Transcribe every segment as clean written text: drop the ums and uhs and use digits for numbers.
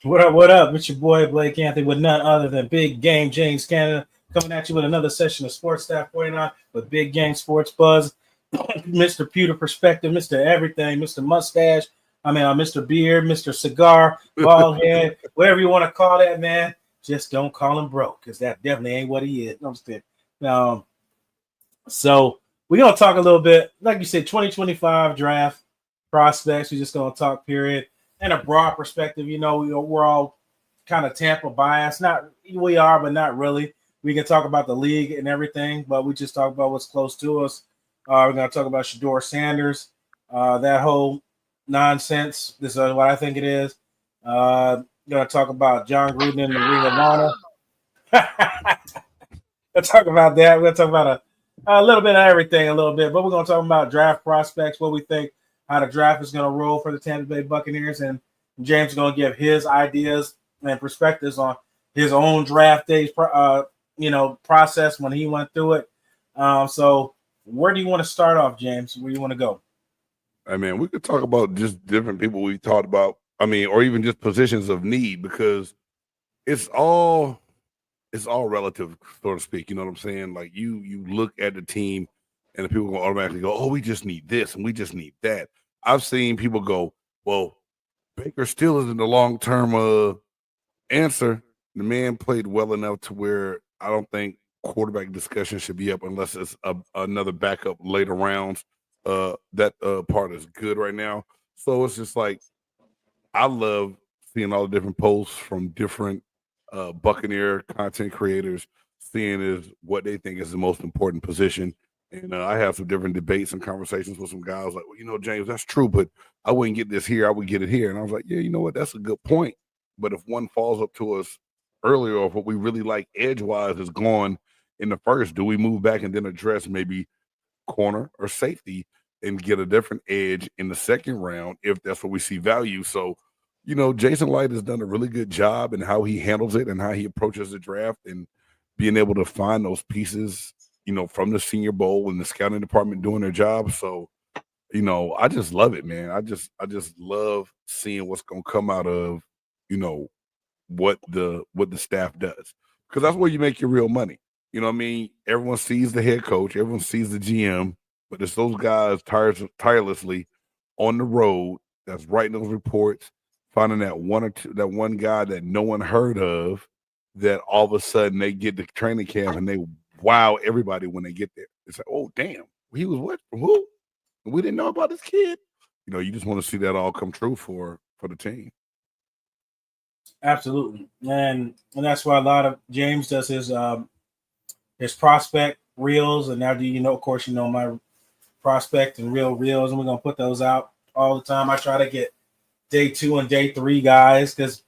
What up? What up? It's your boy Blake Anthony with none other than Big Game James Canada coming at you with another session of Sports Talk49 with Big Game Sports Buzz. Mr. Pewter Perspective, Mr. Everything, Mr. Mustache, Mr. Beard, Mr. Cigar, Bald Head, whatever you want to call that, man. Just don't call him broke because that definitely ain't what he is. No, I'm just kidding. So we're going to talk a little bit, like you said, 2025 draft prospects. We're just going to talk, period. And a broad perspective, we're all kind of Tampa biased. We are, but not really. We can talk about the league and everything, but we just talk about what's close to us. We're going to talk about Shedeur Sanders, that whole nonsense. This is what I think it is. Going to talk about Jon Gruden in the Ring of Honor. Let's talk about that. We're going to talk about a little bit of everything, but we're going to talk about draft prospects, what we think, how the draft is going to roll for the Tampa Bay Buccaneers, and James is going to give his ideas and perspectives on his own draft day, process when he went through it. So where do you want to start off, James? Where do you want to go? I mean, we could talk about just different people we talked about. Or even just positions of need, because it's all relative, so to speak. You know what I'm saying? Like you look at the team, and the people will automatically go, "Oh, we just need this and we just need that." I've seen people go, "Well, Baker still isn't the long-term answer." The man played well enough to where I don't think quarterback discussion should be up unless it's another backup later rounds. That part is good right now. So it's just like, I love seeing all the different posts from different Buccaneer content creators, seeing is what they think is the most important position. And I have some different debates and conversations with some guys like, well, James, that's true, but I wouldn't get this here. I would get it here. And I was like, yeah, you know what? That's a good point. But if one falls up to us earlier, or if what we really like edge-wise is gone in the first, do we move back and then address maybe corner or safety and get a different edge in the second round if that's what we see value? So, Jason Light has done a really good job in how he handles it and how he approaches the draft and being able to find those pieces, from the Senior Bowl and the scouting department doing their job. So, I just love it, man. I just love seeing what's going to come out of, what the staff does, because that's where you make your real money. You know what I mean? Everyone sees the head coach, everyone sees the GM, but it's those guys tirelessly on the road that's writing those reports, finding that one guy that no one heard of, that all of a sudden they get to training camp and they wow everybody when they get there. It's like, oh, damn, he was what? From who? We didn't know about this kid. You just want to see that all come true for the team. Absolutely. And that's why a lot of James does his prospect reels. And now of course, my prospect and real reels, and we're going to put those out all the time. I try to get day 2 and day 3 guys, because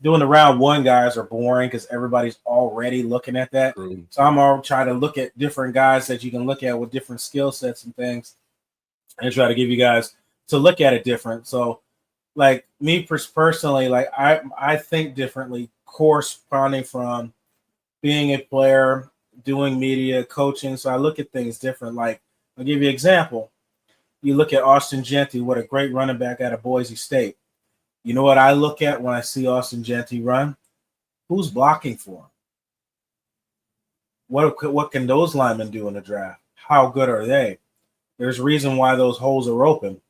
doing the round 1 guys are boring because everybody's already looking at that. True. So I'm all trying to look at different guys that you can look at with different skill sets and things, and try to give you guys to look at it different. So like me personally, like I think differently, corresponding from being a player, doing media, coaching. So I look at things different. Like, I'll give you an example. You look at Austin Genty, what a great running back out of Boise State. You know what I look at when I see Austin Genty run? Who's blocking for him? What can those linemen do in the draft? How good are they? There's a reason why those holes are open.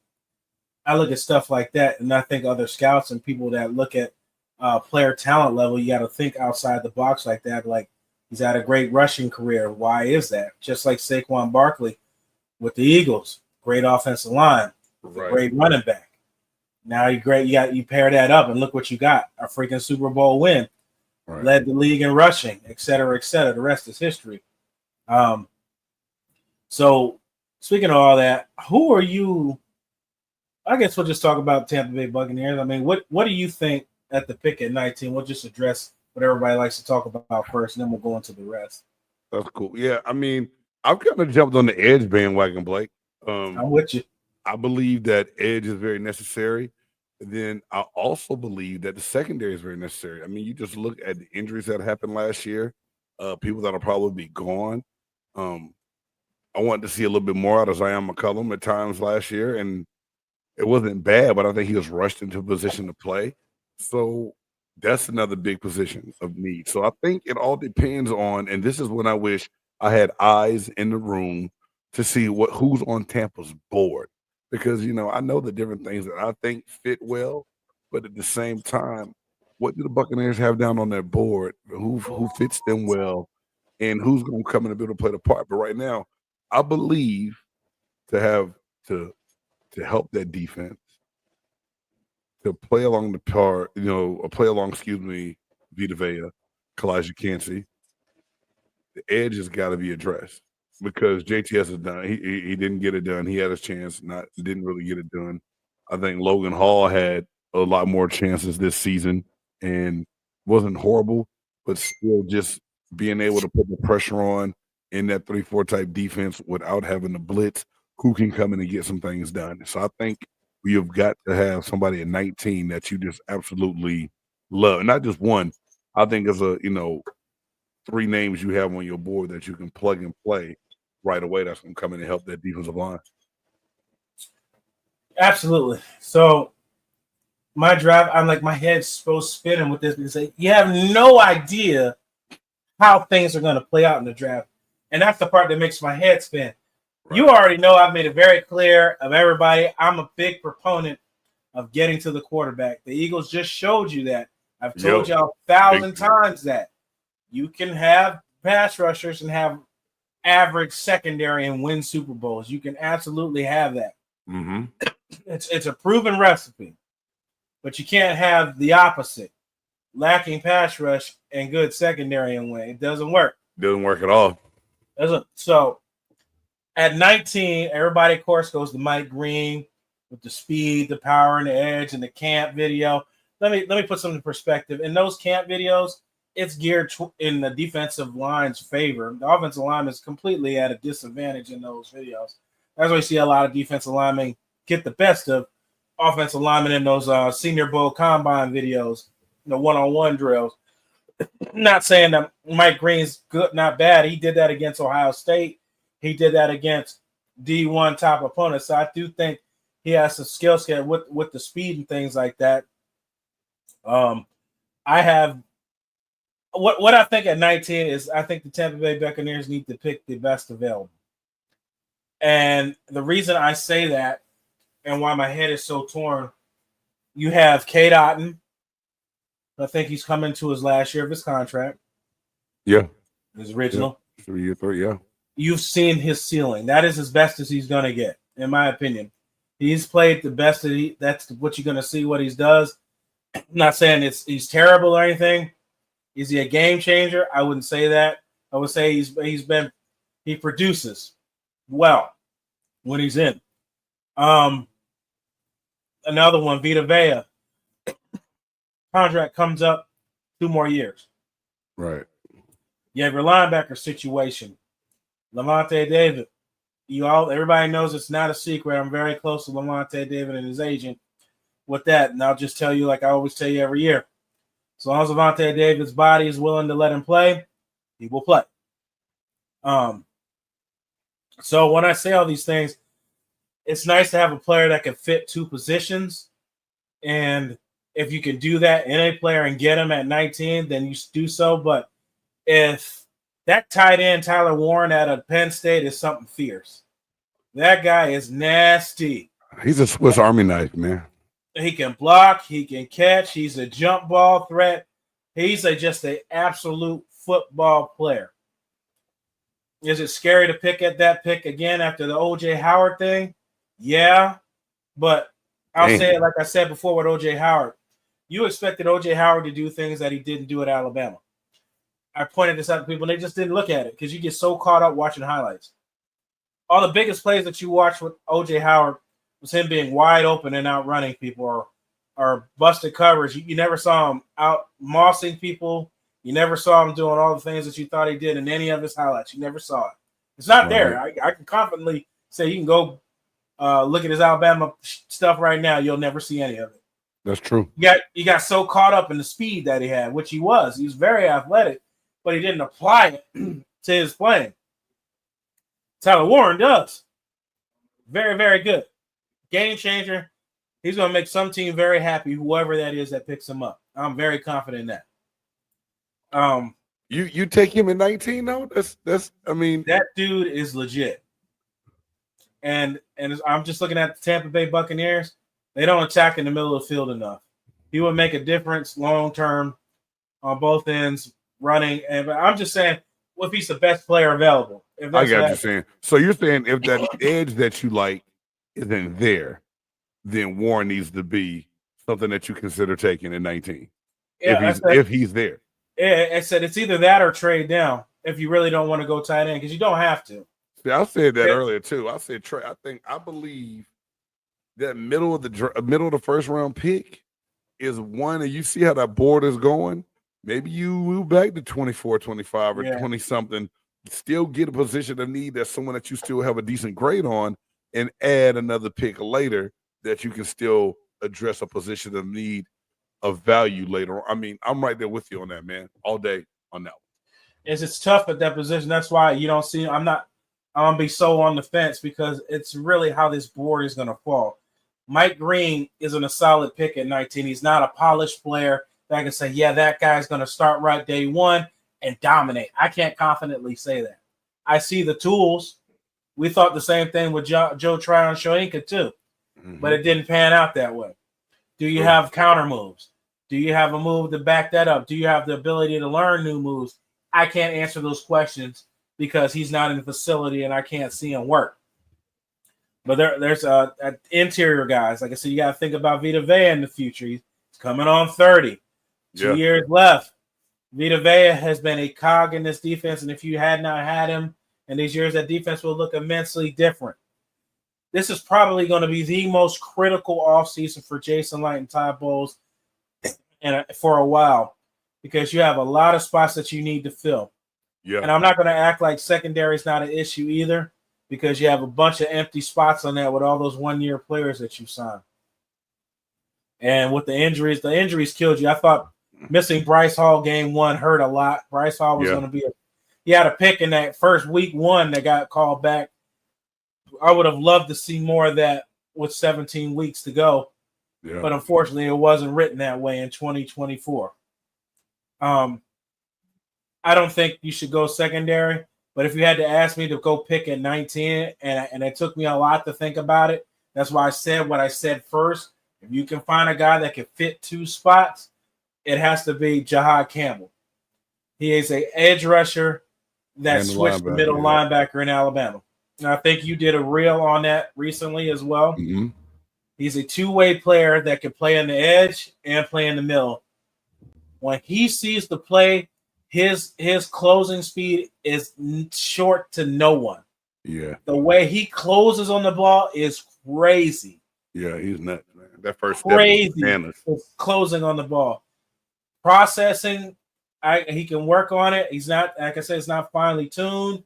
I look at stuff like that, and I think other scouts and people that look at player talent level, you got to think outside the box like that. Like, he's had a great rushing career. Why is that? Just like Saquon Barkley with the Eagles, great offensive line, right. Great running back. Now you pair that up and look what you got: a freaking Super Bowl win, right. Led the league in rushing, et cetera, et cetera. The rest is history. So speaking of all that, who are you? I guess we'll just talk about Tampa Bay Buccaneers. I mean, what do you think at the pick at 19? We'll just address what everybody likes to talk about first, and then we'll go into the rest. That's cool. Yeah, I mean, I've kind of jumped on the edge bandwagon, Blake. I'm with you. I believe that edge is very necessary. And then I also believe that the secondary is very necessary. I mean, you just look at the injuries that happened last year, people that'll probably be gone. I wanted to see a little bit more out of Zion McCollum at times last year, and it wasn't bad, but I think he was rushed into a position to play. So That's another big position of need. So I think it all depends on, and this is when I wish I had eyes in the room to see who's on Tampa's board. Because I know the different things that I think fit well, but at the same time, what do the Buccaneers have down on their board? Who fits them well, and who's going to come in and be able to play the part? But right now, I believe to have to help that defense, to play along the part, play along, Vita Vea, Kalijah Kancey, the edge has got to be addressed because JTS is done. He didn't get it done. He had his chance, didn't really get it done. I think Logan Hall had a lot more chances this season and wasn't horrible, but still just being able to put the pressure on in that 3-4 type defense without having to blitz, who can come in and get some things done. So I think you've got to have somebody at 19 that you just absolutely love. Not just one. I think as a, 3 names you have on your board that you can plug and play right away that's going to come in and help that defensive line. Absolutely. So my draft, I'm like, my head's so spinning with this because you have no idea how things are going to play out in the draft. And that's the part that makes my head spin. Right. You already know I've made it very clear of everybody. I'm a big proponent of getting to the quarterback. The Eagles just showed you that. I've told y'all 1,000 times that you can have pass rushers and have average secondary and win Super Bowls. You can absolutely have that. Mm-hmm. It's a proven recipe, but you can't have the opposite: lacking pass rush and good secondary and win. It doesn't work. Doesn't work at all. So at 19, everybody, of course, goes to Mike Green with the speed, the power, and the edge, and the camp video. Let me put something in perspective. In those camp videos, it's geared in the defensive line's favor. The offensive line is completely at a disadvantage in those videos. That's why you see a lot of defensive linemen get the best of offensive linemen in those Senior Bowl combine videos, one-on-one drills. Not saying that Mike Green's good, not bad. He did that against Ohio State. He did that against D1 top opponents. So I do think he has some skill set with the speed and things like that. I have what I think at 19 is I think the Tampa Bay Buccaneers need to pick the best available. And the reason I say that and why my head is so torn, you have Cade Otton. I think he's coming to his last year of his contract. Yeah. His original. 3 year, 3, yeah. You've seen his ceiling. That is as best as he's going to get, in my opinion. He's played the best that's what you're going to see what he does. I'm not saying he's terrible or anything. Is he a game changer? I wouldn't say that. I would say he produces well when he's in. Another one, Vita Vea. Contract comes up 2 more years. Right. You have your linebacker situation. Lavonte David. Everybody knows it's not a secret. I'm very close to Lavonte David and his agent with that. And I'll just tell you, like I always tell you every year, as long as Lavonte David's body is willing to let him play, he will play. So when I say all these things, it's nice to have a player that can fit 2 positions. And if you can do that in a player and get him at 19, then you do so. But if that tight end, Tyler Warren out of Penn State, is something fierce. That guy is nasty. He's a Swiss Army knife, man. He can block. He can catch. He's a jump ball threat. He's just an absolute football player. Is it scary to pick at that pick again after the O.J. Howard thing? Yeah, but I'll say it like I said before with O.J. Howard. You expected O.J. Howard to do things that he didn't do at Alabama. I pointed this out to people, and they just didn't look at it because you get so caught up watching highlights. All the biggest plays that you watched with O.J. Howard was him being wide open and outrunning people or busted coverage. You never saw him out mossing people. You never saw him doing all the things that you thought he did in any of his highlights. You never saw it. It's not there. I can confidently say you can go look at his Alabama stuff right now. You'll never see any of it. That's true. You got so caught up in the speed that he had, which he was. He was very athletic, but he didn't apply it to his playing. Tyler Warren does. Very, very good. Game changer. He's going to make some team very happy, whoever that is that picks him up. I'm very confident in that. You take him in 19 though? That's I mean, that dude is legit. And I'm just looking at the Tampa Bay Buccaneers. They don't attack in the middle of the field enough. He would make a difference long term on both ends running. And but I'm just saying, if he's the best player available. If I got you saying. So you're saying if that edge that you like isn't there, then Warren needs to be something that you consider taking in 19. Yeah, if he's there. Yeah, I said it's either that or trade down if you really don't want to go tight end, because you don't have to. See, I said that earlier too. I said trade. I believe that middle of the first round pick is one, and you see how that board is going. Maybe you move back to 24, 25, or 20 something. Still get a position of need that's someone that you still have a decent grade on, and add another pick later that you can still address a position of need of value later on. I mean, I'm right there with you on that, man, all day on that one. It's tough at that position. That's why you don't see. I'm gonna be so on the fence because it's really how this board is gonna fall. Mike Green isn't a solid pick at 19. He's not a polished player that I can say, yeah, that guy's gonna start right day one and dominate. I can't confidently say that. I see the tools. We thought the same thing with Joe Tryon-Shoyinka too, but it didn't pan out that way. Do you have counter moves? Do you have a move to back that up? Do you have the ability to learn new moves? I can't answer those questions because he's not in the facility and I can't see him work. But there's interior guys. Like I said, you got to think about Vita Vea in the future. He's coming on 30. 2 years left. Vita Vea has been a cog in this defense, and if you had not had him in these years, that defense will look immensely different. This is probably going to be the most critical offseason for Jason Light and Todd Bowles and for a while because you have a lot of spots that you need to fill. Yeah. And I'm not going to act like secondary is not an issue either because you have a bunch of empty spots on that with all those one-year players that you signed. And with the injuries killed you. I thought missing Bryce Hall game one hurt a lot. Bryce Hall was going to be he had a pick in that first week one that got called back. I would have loved to see more of that with 17 weeks to go. Yeah. But unfortunately, it wasn't written that way in 2024. I don't think you should go secondary, but if you had to ask me to go pick at 19, and it took me a lot to think about it, that's why I said what I said first. If you can find a guy that can fit two spots, it has to be Jahad Campbell. He is an edge rusher that switched the middle linebacker in Alabama. And I think you did a reel on that recently as well. Mm-hmm. He's a two-way player that can play on the edge and play in the middle. When he sees the play, his closing speed is short to no one. Yeah. The way he closes on the ball is crazy. Yeah, he's nuts, man. That first step is closing on the ball. Processing, he can work on it. He's not, like I said, it's not finely tuned,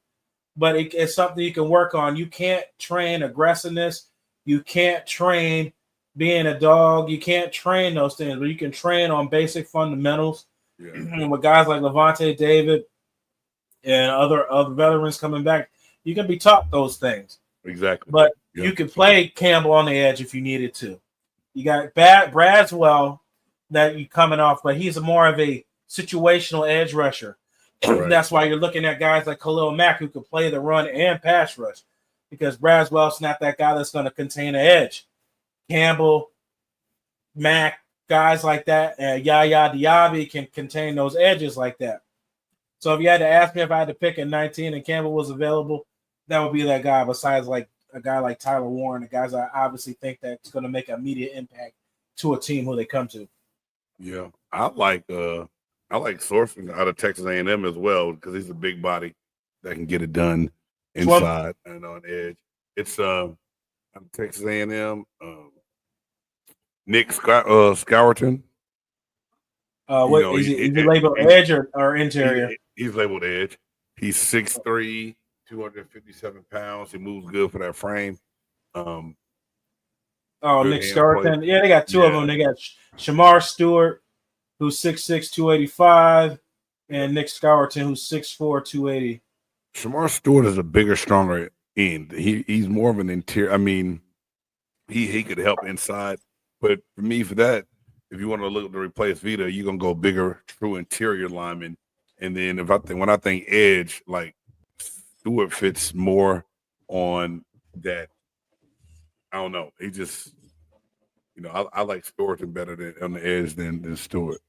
but it's something you can work on. You can't train aggressiveness. You can't train being a dog. You can't train those things, but you can train on basic fundamentals. Yeah. And with guys like Levante David and other veterans coming back, you can be taught those things. Exactly. But you can play Campbell on the edge if you needed to. You got Braswell that you're coming off, but he's more of a situational edge rusher. Right. That's why you're looking at guys like Khalil Mack who can play the run and pass rush because Braswell's not that guy that's going to contain an edge. Campbell, Mack, guys like that, Yaya Diaby can contain those edges like that. So if you had to ask me if I had to pick at 19 and Campbell was available, that would be that guy besides like a guy like Tyler Warren, the guys I obviously think that's going to make an immediate impact to a team who they come to. Yeah, I like Sorfin out of Texas A&M as well because he's a big body that can get it done inside and on edge. It's Texas A&M. Nick Scourton. Is he labeled edge or interior? He's labeled edge. He's 6'3", 257 pounds. He moves good for that frame. Nick Scourton. Yeah, they got two of them. They got Shamar Stewart, who's 6'6", 285, and Nick Scourton, who's 6'4", 280. Shamar Stewart is a bigger, stronger end. He's more of an interior. I mean, he could help inside. But for me, for that, if you want to look to replace Vita, you're gonna go bigger, true interior lineman. And then when I think edge, like Stewart fits more on that. I don't know. He just, I like Stewart better than on the edge than Stewart.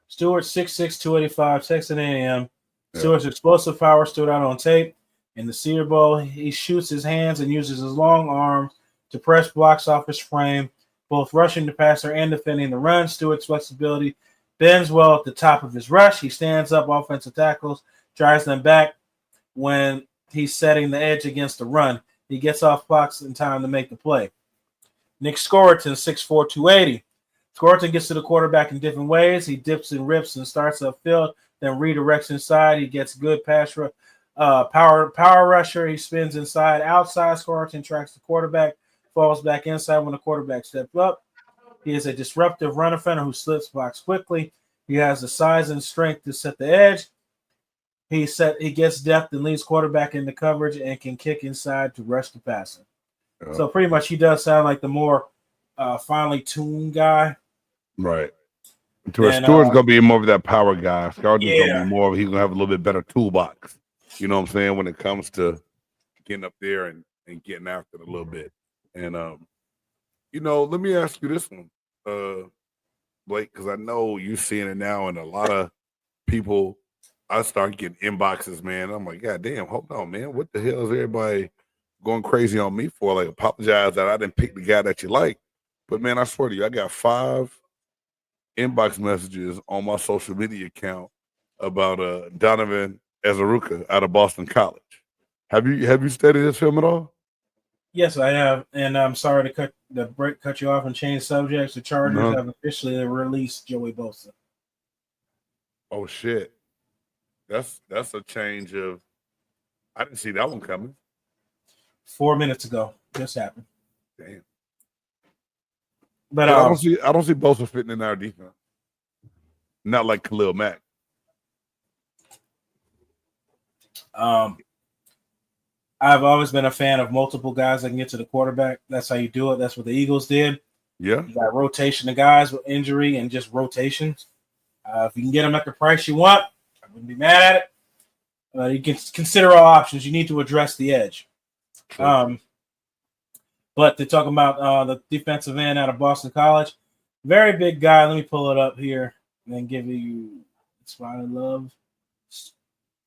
Stewart 6'6", 285, Texas A&M. Stewart's explosive power stood out on tape. In the Senior Bowl, he shoots his hands and uses his long arms to press blocks off his frame, both rushing the passer and defending the run. Stewart's flexibility bends well at the top of his rush. He stands up offensive tackles, drives them back when he's setting the edge against the run. He gets off blocks in time to make the play. Nick Scoreton, 6'4", 280. Scoreton gets to the quarterback in different ways. He dips and rips and starts upfield, then redirects inside. He gets good power rusher. He spins inside, outside. Scoreton tracks the quarterback, falls back inside when the quarterback steps up. He is a disruptive run defender who slips blocks quickly. He has the size and strength to set the edge. He gets depth and leads quarterback into coverage and can kick inside to rush the passer. Yeah. So pretty much he does sound like the more finely tuned guy. Right. Stewart's going to be more of that power guy. Scoreton's going to be more of, he's going to have a little bit better toolbox. You know what I'm saying? When it comes to getting up there and getting after it a little bit. And, let me ask you this one, Blake, because I know you're seeing it now, and a lot of people, I start getting inboxes, man. I'm like, God damn, hold on, man. What the hell is everybody going crazy on me for? Like, apologize that I didn't pick the guy that you like. But, man, I swear to you, I got 5 inbox messages on my social media account about Donovan Azaruka out of Boston College. Have you studied this film at all? Yes, I have, and I'm sorry to cut you off and change subjects. The Chargers have officially released Joey Bosa. Oh shit, that's a change of. I didn't see that one coming. 4 minutes ago, just happened. Damn. But I don't see Bosa fitting in our defense. Not like Khalil Mack. I've always been a fan of multiple guys that can get to the quarterback. That's how you do it. That's what the Eagles did. Yeah. You got rotation of guys with injury and just rotations. If you can get them at the price you want, I wouldn't be mad at it. You can consider all options. You need to address the edge. Sure. But they're talking about the defensive end out of Boston College. Very big guy. Let me pull it up here and then give you – that's why I love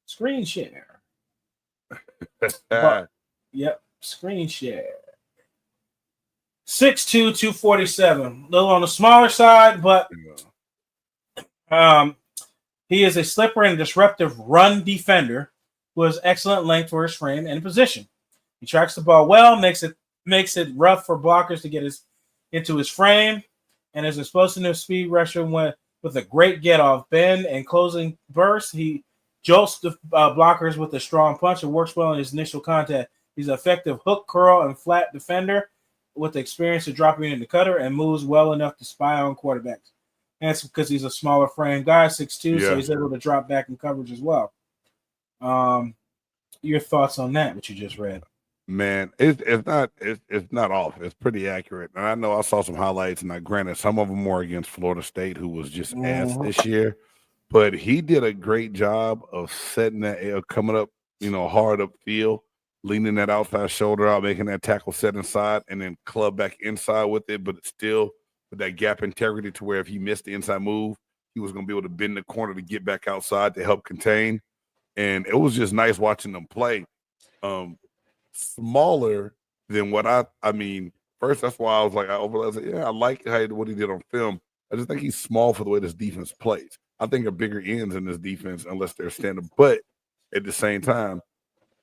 screen share. Yep, screen share. 6'2", 247. A little on the smaller side, but he is a slippery and disruptive run defender who has excellent length for his frame and position. He tracks the ball well, makes it rough for blockers to get into his frame, and is explosive speed rusher with a great get-off bend and closing burst. He jolts the blockers with a strong punch and works well in his initial contact. He's an effective hook, curl, and flat defender with the experience of dropping in the cutter and moves well enough to spy on quarterbacks. And it's because he's a smaller frame guy, 6'2", so he's able to drop back in coverage as well. Your thoughts on that, what you just read? Man, it's not off. It's pretty accurate. And I know I saw some highlights, and granted, some of them were against Florida State, who was just ass this year. But he did a great job of setting that, coming up, hard upfield, leaning that outside shoulder out, making that tackle set inside, and then club back inside with it. But it's still with that gap integrity to where if he missed the inside move, he was going to be able to bend the corner to get back outside to help contain. And it was just nice watching them play. Smaller than what I mean. First, that's why I was like, I like what he did on film. I just think he's small for the way this defense plays. I think are bigger ends in this defense unless they're standing. But at the same time,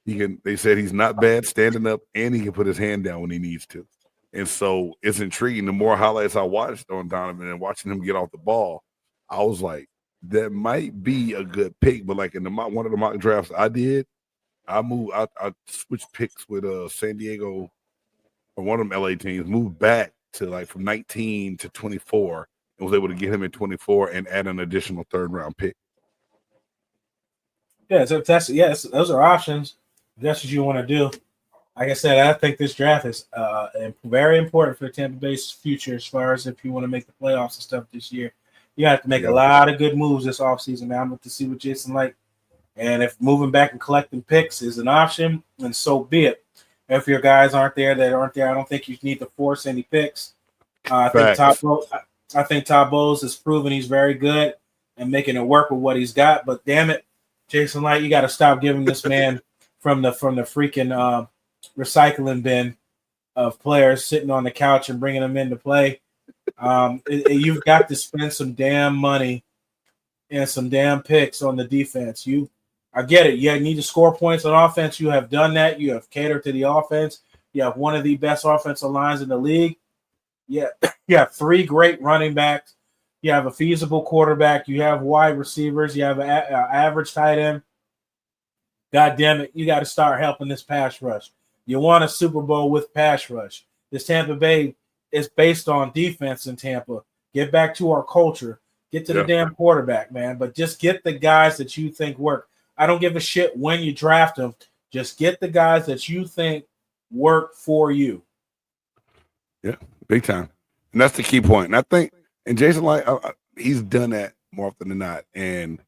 they said he's not bad standing up and he can put his hand down when he needs to. And so it's intriguing. The more highlights I watched on Donovan and watching him get off the ball, I was like, that might be a good pick. But like in one of the mock drafts I did, I switched picks with San Diego or one of them LA teams, moved back to like from 19 to 24. And was able to get him in 24 and add an additional third-round pick. Yeah, so those are options. If that's what you want to do. like I said, I think this draft is very important for Tampa Bay's future as far as if you want to make the playoffs and stuff this year. You have to make a lot of good moves this offseason. Now I'm going to see what Jason like. And if moving back and collecting picks is an option, then so be it. If your guys aren't there, I don't think you need to force any picks. I think Todd Bowles has proven he's very good and making it work with what he's got. But damn it, Jason Light, you got to stop giving this man from the freaking recycling bin of players sitting on the couch and bringing them into play. You've got to spend some damn money and some damn picks on the defense. I get it. You need to score points on offense. You have done that. You have catered to the offense. You have one of the best offensive lines in the league. Yeah, you have 3 great running backs. You have a feasible quarterback. You have wide receivers. You have an average tight end. God damn it, you got to start helping this pass rush. You want a Super Bowl with pass rush. This Tampa Bay is based on defense in Tampa. Get back to our culture. Get to the damn quarterback, man. But just get the guys that you think work. I don't give a shit when you draft them. Just get the guys that you think work for you. Yeah, big time. And that's the key point. And I think, and Jason Light, he's done that more often than not. And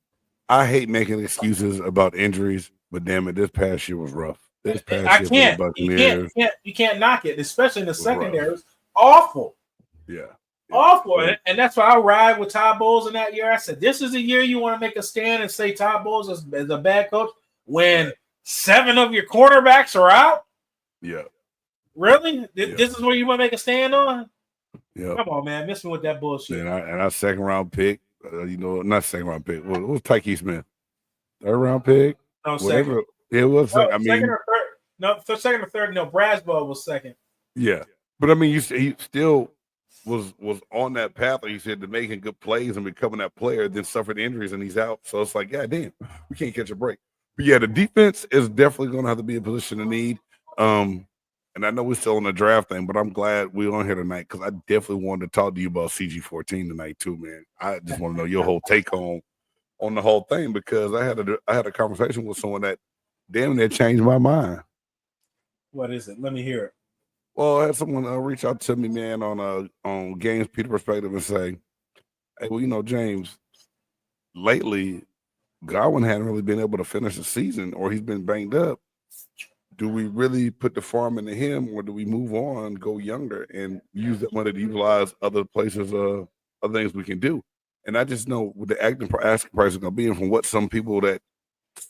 I hate making excuses about injuries, but damn it, this past year was rough. This past year for the Buccaneers. You can't knock it, especially in the secondary. It was awful. Yeah. Awful. And that's why I ride with Todd Bowles in that year. I said, this is the year you want to make a stand and say Todd Bowles is a bad coach when 7 of your quarterbacks are out? Yeah. Really? This is where you want to make a stand on? Yeah. Come on, man. Miss me with that bullshit. And our second round pick, not second round pick. What was Tyke Smith? Third round pick? No, whatever. second. It was second. Second or third. No, second or third. No, Braswell was second. Yeah. But I mean, he still was on that path, like you said, to making good plays and becoming that player, then suffered injuries and he's out. So it's like, God damn, we can't catch a break. But yeah, the defense is definitely going to have to be a position of need. And I know we're still on the draft thing, but I'm glad we're on here tonight because I definitely wanted to talk to you about CG14 tonight too, man. I just want to know your whole take on the whole thing because I had a conversation with someone that damn near changed my mind. What is it? Let me hear it. Well, I had someone reach out to me, man, on Games Peter perspective and say, hey, well, James, lately Godwin hadn't really been able to finish the season or he's been banged up. Do we really put the farm into him or do we move on, go younger and use that money to utilize other places, other things we can do? And I just know what the asking price is going to be and from what some people that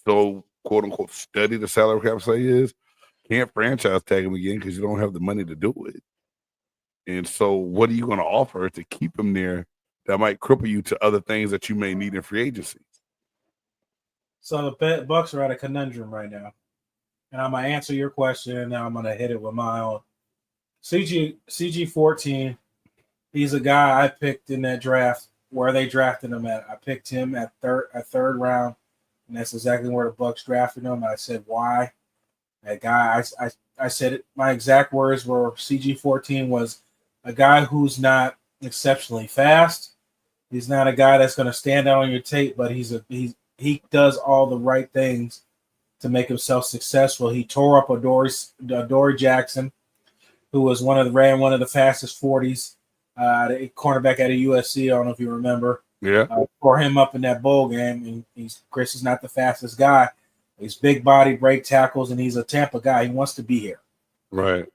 so quote unquote study the salary cap say is, can't franchise tag him again because you don't have the money to do it. And so what are you going to offer to keep him there that might cripple you to other things that you may need in free agency? So the Bucs are at a conundrum right now. And I'm going to answer your question, and now I'm going to hit it with my own. CG14, he's a guy I picked in that draft where they drafted him at. I picked him at third round, and that's exactly where the Bucs drafted him. I said, why? That guy, I said it, my exact words were CG14 was a guy who's not exceptionally fast. He's not a guy that's going to stand out on your tape, but he does all the right things to make himself successful. He tore up Adoree Jackson, who was ran one of the fastest 40s, cornerback out of USC. I don't know if you remember. Yeah. Tore him up in that bowl game, and Chris is not the fastest guy. He's big body, break tackles, and he's a Tampa guy. He wants to be here. Right.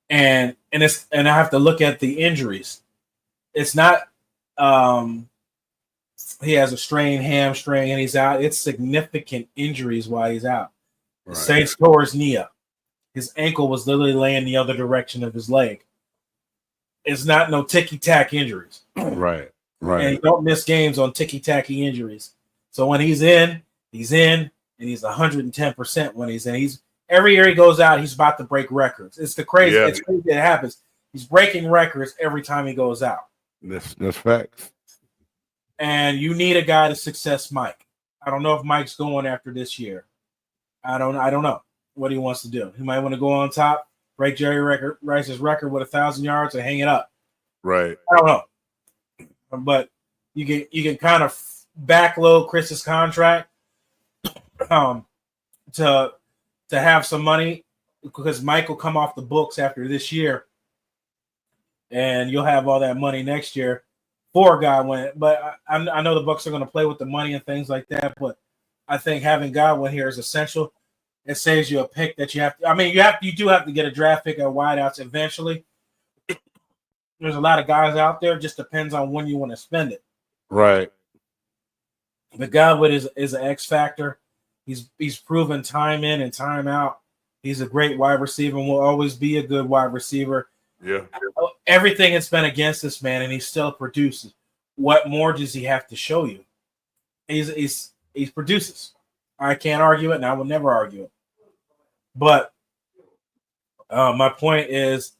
And I have to look at the injuries. It's not he has a strained hamstring and he's out. It's significant injuries while he's out. Right. Saints tore his knee up. His ankle was literally laying the other direction of his leg. It's not no ticky-tack injuries. Right. And you don't miss games on ticky-tacky injuries. So when he's in, and he's 110% when he's in. Every year he goes out, he's about to break records. It's crazy. Yeah. It's crazy that it happens. He's breaking records every time he goes out. That's facts. And you need a guy to success Mike. I don't know if Mike's going after this year. I don't know what he wants to do. He might want to go on top, break Jerry Rice's record with 1,000 yards and hang it up. Right. I don't know. But you can kind of backload Chris's contract to have some money because Mike will come off the books after this year, and you'll have all that money next year for Godwin. But I know the Bucs are going to play with the money and things like that. But I think having Godwin here is essential. It saves you a pick that you have to. I mean, you do have to get a draft pick at wideouts eventually. There's a lot of guys out there. It just depends on when you want to spend it. Right. But Godwin is an X factor. He's proven time in and time out. He's a great wide receiver and will always be a good wide receiver. Yeah. Everything has been against this man, and he still produces. What more does he have to show you? He produces. I can't argue it, and I will never argue it. But my point is,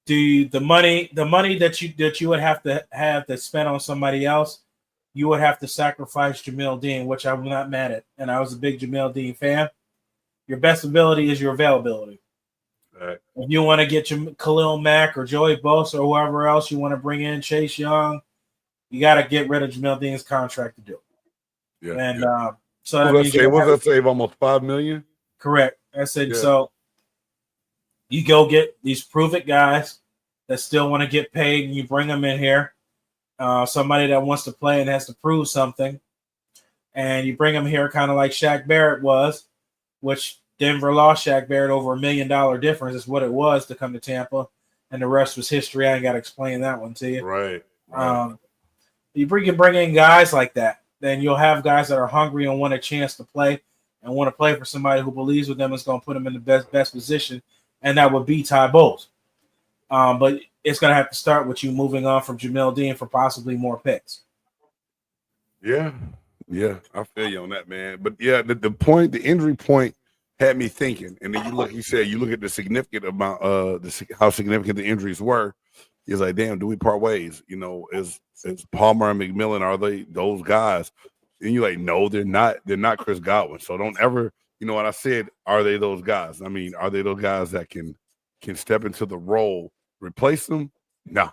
the money that you would have to spend on somebody else, you would have to sacrifice Jamil Dean, which I'm not mad at, and I was a big Jamil Dean fan. Your best ability is your availability. Right. If you want to get your Khalil Mack or Joey Bosa or whoever else you want to bring in, Chase Young, you got to get rid of Jamil Dean's contract to do it. Yeah. And so that means that save almost $5 million? Correct. I said so. You go get these prove-it guys that still want to get paid, and you bring them in here. Somebody that wants to play and has to prove something, and you bring them here kind of like Shaq Barrett was, which Denver lost Shaq Barrett over $1 million difference is what it was to come to Tampa, and the rest was history. I ain't got to explain that one to you. Right. You bring in guys like that, then you'll have guys that are hungry and want a chance to play and want to play for somebody who believes with them is going to put them in the best position, and that would be Ty Bowles. But it's going to have to start with you moving on from Jamil Dean for possibly more picks. Yeah, I feel you on that, man. But yeah, the injury point had me thinking. And then you look at the significant amount, how significant the injuries were. It's like, damn, do we part ways? You know, is Palmer and McMillan, are they those guys? And you're like, no, they're not. They're not Chris Godwin. So don't ever, you know what I said? Are they those guys? I mean, are they those guys that can step into the role, replace them? No.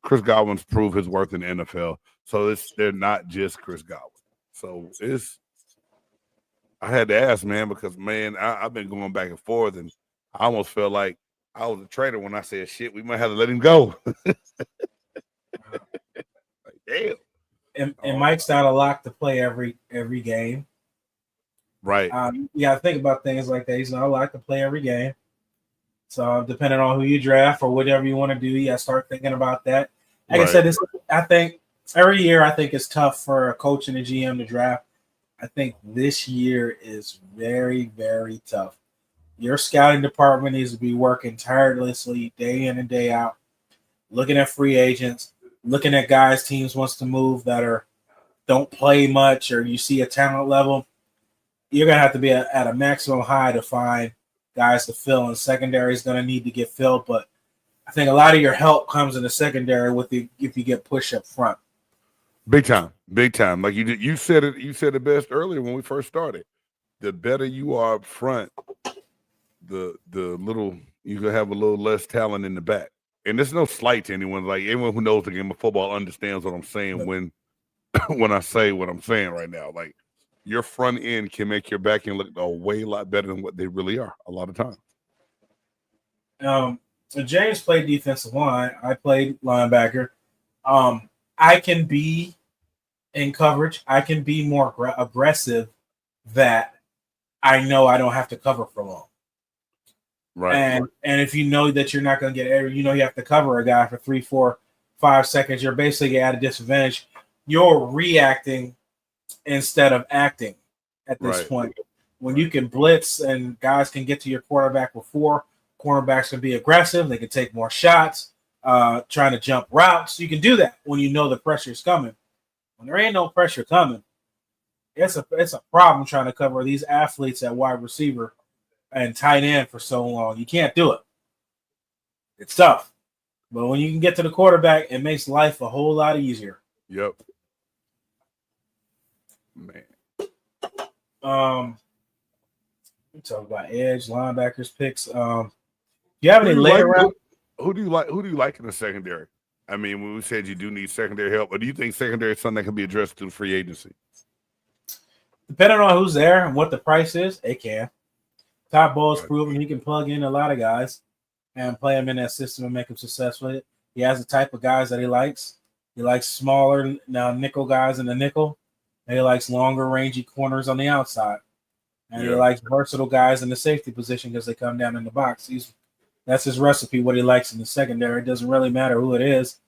Chris Godwin's proved his worth in the NFL. So they're not just Chris Godwin. So I had to ask, man, because, man, I've been going back and forth, and I almost felt like I was a traitor when I said, shit, we might have to let him go. Like, damn. And Mike's not a lock to play every game. Right. You got to think about things like that. He's not a lock to play every game. So depending on who you draft or whatever you want to do, you got to start thinking about that. Like I said, I think every year I think it's tough for a coach and a GM to draft. I think this year is very, very tough. Your scouting department needs to be working tirelessly day in and day out, looking at free agents, looking at guys teams wants to move that don't play much, or you see a talent level. You're going to have to be at a maximum high to find guys to fill, and secondary is going to need to get filled. But I think a lot of your help comes in the secondary if you get pushed up front. Big time. Like you said it best earlier when we first started. The better you are up front, the little you can have a little less talent in the back. And there's no slight to anyone. Like anyone who knows the game of football understands what I'm saying when I say what I'm saying right now. Like your front end can make your back end look a lot better than what they really are a lot of times. So James played defensive line. I played linebacker. I can be in coverage. I can be more aggressive that I know I don't have to cover for long. Right. And if you know that you're not going to get you have to cover a guy for 3, 4, 5 seconds, you're basically at a disadvantage. You're reacting instead of acting at this point. When you can blitz and guys can get to your quarterback before, cornerbacks can be aggressive. They can take more shots, trying to jump routes. You can do that when you know the pressure is coming. When there ain't no pressure coming, it's a problem trying to cover these athletes at wide receiver and tight end for so long. You can't do it. It's tough. But when you can get to the quarterback, it makes life a whole lot easier. Yep. Man. We talk about edge, linebackers, picks. Do you have any later round? Who do you like in the secondary? I mean, when we said you do need secondary help, but do you think secondary is something that can be addressed through free agency? Depending on who's there and what the price is, it can. Todd Bowles proven he can plug in a lot of guys and play them in that system and make them successful. He has the type of guys that he likes. He likes smaller now nickel guys in the nickel. And he likes longer, rangy corners on the outside. And he likes versatile guys in the safety position because they come down in the box. That's his recipe, what he likes in the secondary. It doesn't really matter who it is.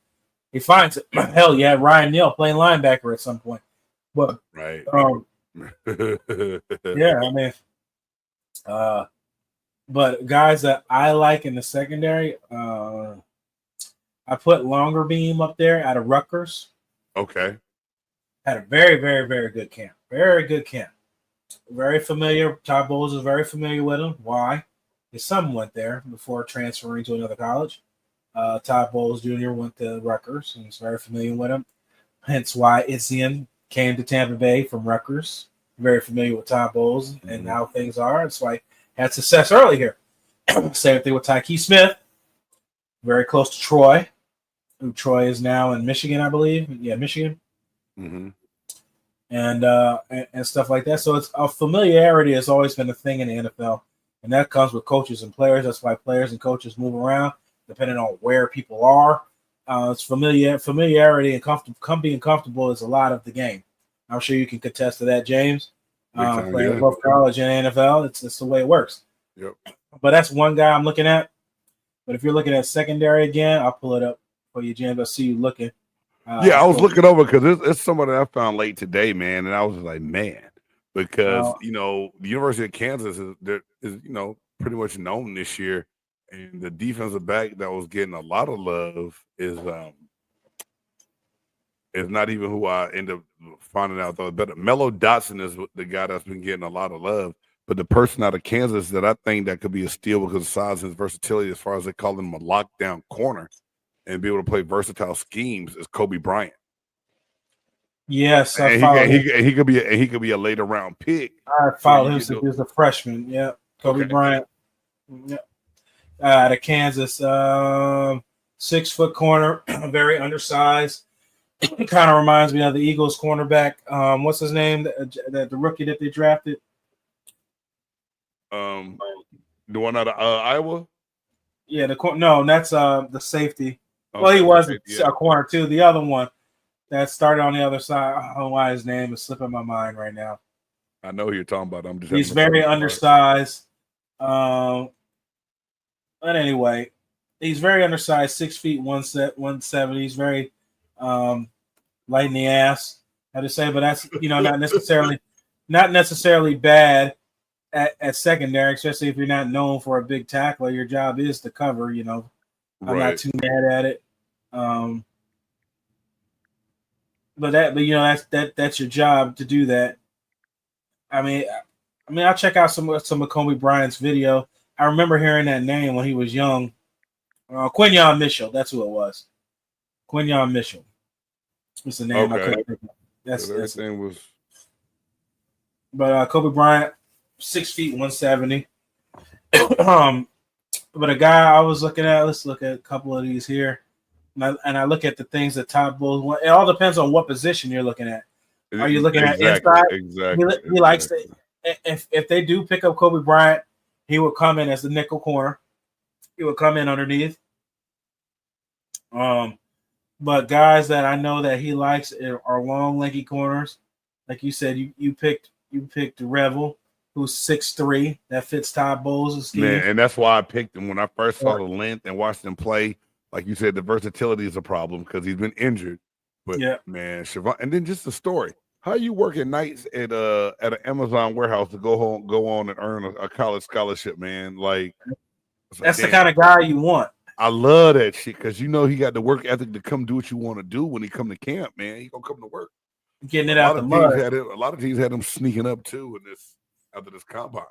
He finds it. Hell, you had Ryan Neal playing linebacker at some point. But, right. Yeah, I mean, but guys that I like in the secondary, I put Longer Beam up there out of Rutgers. Okay. Had a very, very, very good camp. Very good camp. Very familiar. Todd Bowles is very familiar with him. Why? His son went there before transferring to another college. Todd Bowles Jr. went to Rutgers and he's very familiar with him. Hence why Itzian came to Tampa Bay from Rutgers. Very familiar with Todd Bowles and how things are. That's why he had success early here. Same thing with Tyke Smith. Very close to Troy. Who Troy is now in Michigan, I believe. Yeah, Michigan. Mm-hmm. And stuff like that. So it's a familiarity has always been a thing in the NFL. And that comes with coaches and players. That's why players and coaches move around depending on where people are. It's familiarity and being comfortable is a lot of the game. I'm sure you can contest to that, James. Playing both college and NFL, it's the way it works. Yep. But that's one guy I'm looking at. But if you're looking at secondary again, I'll pull it up for you, James. I see you looking. I was looking over because it's somebody I found late today, man, and I was like, man, because the University of Kansas is pretty much known this year, and the defensive back that was getting a lot of love is not even who I end up finding out though. But Mello Dotson is the guy that's been getting a lot of love. But the person out of Kansas that I think that could be a steal because of size and versatility, as far as they call him a lockdown corner and be able to play versatile schemes, is Kobe Bryant. Yes, he could be a later round pick. I followed him since he was a freshman. Yeah, Kobe Bryant. Yeah, out of Kansas, 6 foot corner, very undersized. Kind of reminds me of the Eagles cornerback. What's his name? The rookie that they drafted. The one out of Iowa. Yeah, that's the safety. Okay, well, he was a corner too. The other one that started on the other side. I don't know why his name is slipping my mind right now. I know who you're talking about. He's very undersized. But anyway, he's very undersized, 6 feet 170. He's very light in the ass, I had to say, but that's not necessarily bad at secondary, especially if you're not known for a big tackler. Your job is to cover. I'm not too mad at it. But that's your job to do that. I mean, I'll check out some of Kobe Bryant's video. I remember hearing that name when he was young. Quinyon Mitchell, that's who it was. Quinyon Mitchell. What's the name? Okay. I couldn't think of. That's everything was. But Kobe Bryant, 6 feet 170. But a guy I was looking at, let's look at a couple of these here. And I look at the things that Todd Bowles want. It all depends on what position you're looking at. Are you looking at inside? Exactly. He likes to. If they do pick up Kobe Bryant, he would come in as the nickel corner. He would come in underneath. But guys that I know that he likes are long, lanky corners. Like you said, you picked Revel, who's 6'3". That fits Todd Bowles' scheme. Man, and that's why I picked him when I first saw the length and watched him play. Like you said, the versatility is a problem because he's been injured. But man, Siobhan, and then just the story. How you working nights at an Amazon warehouse to go on and earn a college scholarship, man? Like that's the kind of guy you want. I love that shit because he got the work ethic to come do what you want to do when he come to camp, man. He gonna come to work. Getting it out the mud. A lot of teams had him sneaking up too after this combine.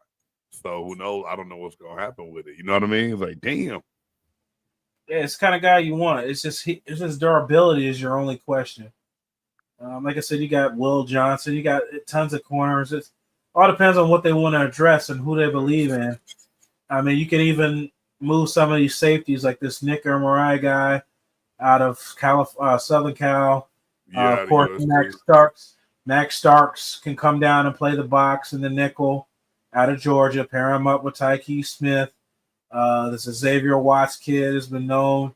So who knows? I don't know what's gonna happen with it. You know what I mean? It's like, damn. Yeah, it's the kind of guy you want. It's just durability is your only question. Like I said, you got Will Johnson. You got tons of corners. It all depends on what they want to address and who they believe in. I mean, you can even move some of these safeties like this Nick Murray guy out of Southern Cal. Of course, Max Starks can come down and play the box in the nickel. out of Georgia. Pair him up with Tyke Smith. This is Xavier Watts kid has been known.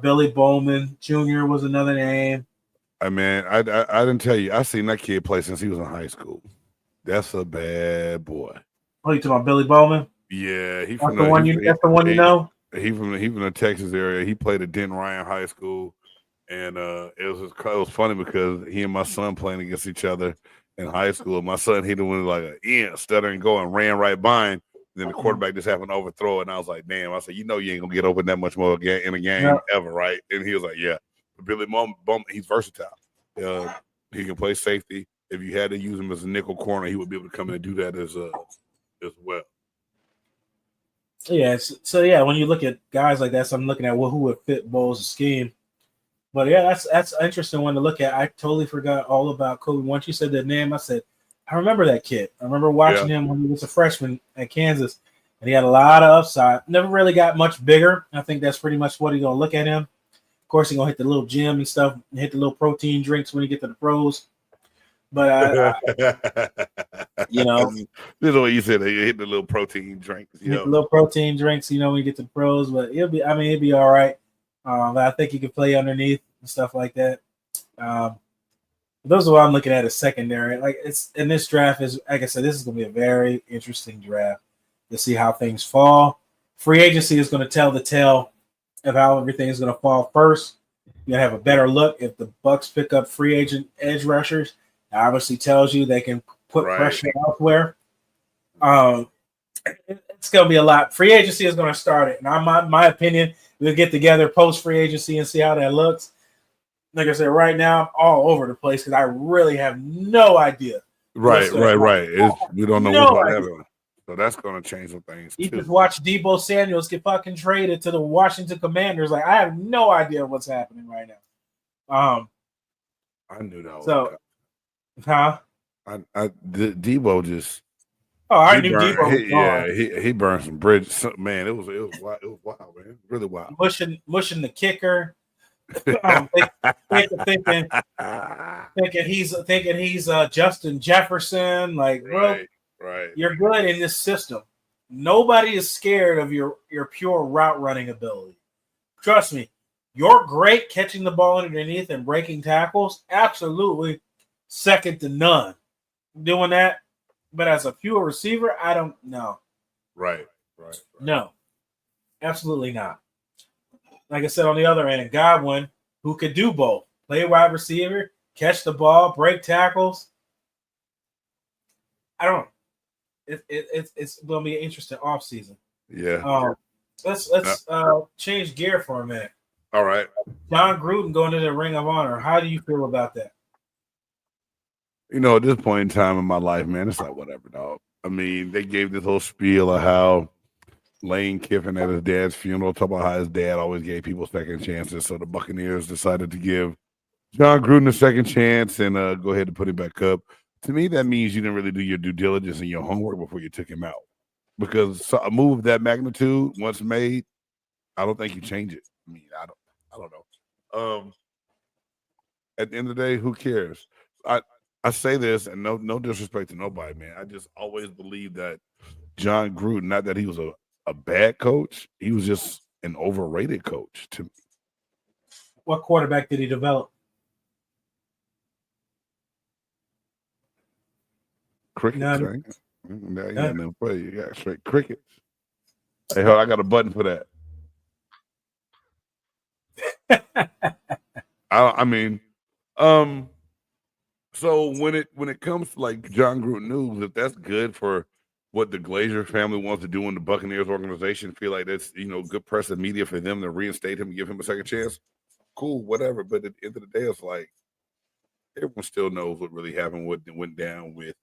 Billy Bowman Jr. was another name. I mean, I didn't tell you. I seen that kid play since he was in high school. That's a bad boy. What are you talking about, Billy Bowman? Yeah, That's the one you know. He from the Texas area. He played at Denton Ryan High School, and it was funny because he and my son playing against each other in high school. My son hit him with like a stutter and go and ran right by him. Then the quarterback just happened to overthrow it, and I was like, "Damn!" I said, "You know, you ain't gonna get open that much more in a game ever, right?" And he was like, "Yeah." But Billy Bowman, he's versatile. He can play safety. If you had to use him as a nickel corner, he would be able to come in and do that as well. Yeah, so yeah, when you look at guys like that, so I'm looking at who would fit Bowles' scheme. But yeah, that's an interesting one to look at. I totally forgot all about Kobe. Once you said that name, I said, I remember that kid. I remember watching him when he was a freshman at Kansas, and he had a lot of upside. Never really got much bigger. I think that's pretty much what he's gonna look at him. Of course, he's gonna hit the little gym and stuff, and hit the little protein drinks when he get to the pros. But you know, this is what you said. He hit the little protein drinks. Hit the little protein drinks, you know, when you get to the pros. But it'll be all right. But I think he can play underneath and stuff like that. Those are what I'm looking at as secondary. Like it's in this draft is like I said, this is going to be a very interesting draft to see how things fall. Free agency is going to tell the tale of how everything is going to fall first. You're going to have a better look if the Bucs pick up free agent edge rushers. It obviously tells you they can put pressure elsewhere. It's going to be a lot. Free agency is going to start it. And my opinion, we'll get together post free agency and see how that looks. Like I said, right now I'm all over the place because I really have no idea. Right. We don't know what's happening. So that's going to change some things. You just watch Deebo Samuels get fucking traded to the Washington Commanders. Like I have no idea what's happening right now. I knew that. So, huh? Deebo just. Oh, I knew Deebo. He burned some bridges. Man, it was wild, man. Really wild. Mushing the kicker. Thinking he's Justin Jefferson. Like, bro, right. You're good in this system. Nobody is scared of your pure route running ability. Trust me, you're great catching the ball underneath and breaking tackles. Absolutely, second to none. Doing that, but as a pure receiver, I don't know. Right. No, absolutely not. Like I said, on the other end, Godwin, who could do both, play wide receiver, catch the ball, break tackles. I don't know. It's going to be an interesting offseason. Yeah. Let's change gear for a minute. All right. Jon Gruden going to the Ring of Honor. How do you feel about that? You know, at this point in time in my life, man, it's like whatever, dog. I mean, they gave this whole spiel of how Lane Kiffin at his dad's funeral talk about how his dad always gave people second chances. So the Buccaneers decided to give Jon Gruden a second chance and go ahead and put him back up. To me, that means you didn't really do your due diligence and your homework before you took him out. Because a move of that magnitude, once made, I don't think you change it. I mean, I don't know. At the end of the day, who cares? I say this, and no disrespect to nobody, man. I just always believe that Jon Gruden, not that he was a bad coach, he was just an overrated coach to me. What quarterback did he develop? Crickets, right? Now you got them play. You got straight crickets. Hey, hold on, I got a button for that. So when it comes to like Jon Gruden news, if that's good for what the Glazer family wants to do in the Buccaneers organization, feel like that's good press and media for them to reinstate him and give him a second chance. Cool, whatever. But at the end of the day, it's like everyone still knows what really happened, what went down with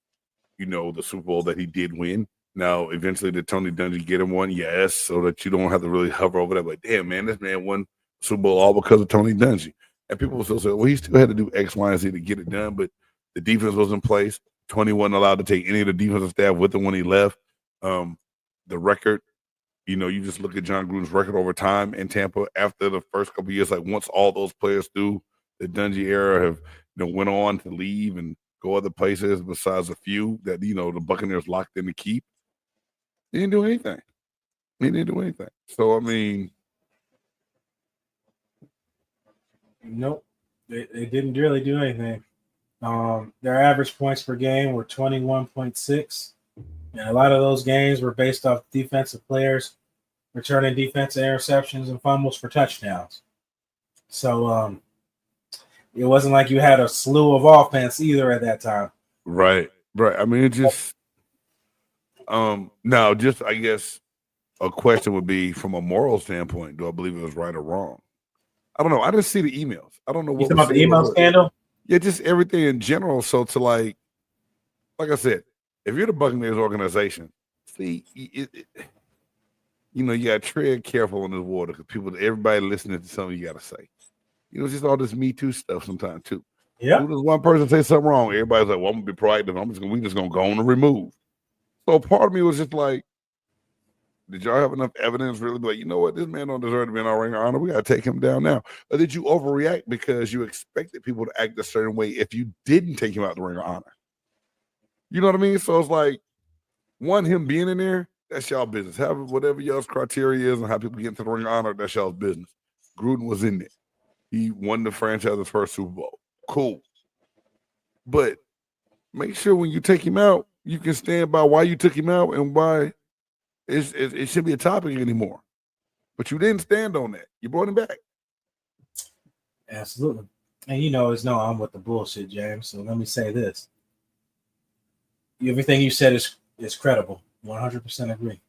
the Super Bowl that he did win. Now, eventually, did Tony Dungy get him one? Yes, so that you don't have to really hover over that. But damn, man, this man won Super Bowl all because of Tony Dungy. And people will still say, well, he still had to do X, Y, and Z to get it done, but the defense was in place. Tony wasn't allowed to take any of the defensive staff with him when he left. The record, you just look at Jon Gruden's record over time in Tampa after the first couple of years, like once all those players through the Dungy era have went on to leave and go other places besides a few that the Buccaneers locked in to keep. He didn't do anything. So I mean, nope, they didn't really do anything. Their average points per game were 21.6, and a lot of those games were based off defensive players returning defensive interceptions and fumbles for touchdowns. So it wasn't like you had a slew of offense either at that time. Right. I mean, it just now just I guess a question would be from a moral standpoint, do I believe it was right or wrong? I don't know. I didn't see the emails. I don't know what you talking about the email scandal? Yeah, just everything in general. So to like I said, if you're the Buccaneers organization, see, you got to tread careful on this water because everybody listening to something you got to say. It's just all this Me Too stuff sometimes too. Yeah. Does one person say something wrong? Everybody's like, "Well, I'm gonna be proactive. We just gonna go on and remove." So part of me was just like, did y'all have enough evidence really? Like, you know what? This man don't deserve to be in our Ring of Honor. We got to take him down now. Or did you overreact because you expected people to act a certain way if you didn't take him out the Ring of Honor? You know what I mean? So it's like, him being in there, that's y'all business. Have whatever y'all's criteria is and how people get into the Ring of Honor, that's y'all's business. Gruden was in there. He won the franchise's first Super Bowl. Cool. But make sure when you take him out, you can stand by why you took him out and why it shouldn't be a topic anymore. But you didn't stand on that. You brought him back. Absolutely. And I'm with the bullshit, James. So let me say this. Everything you said is credible. 100% agree.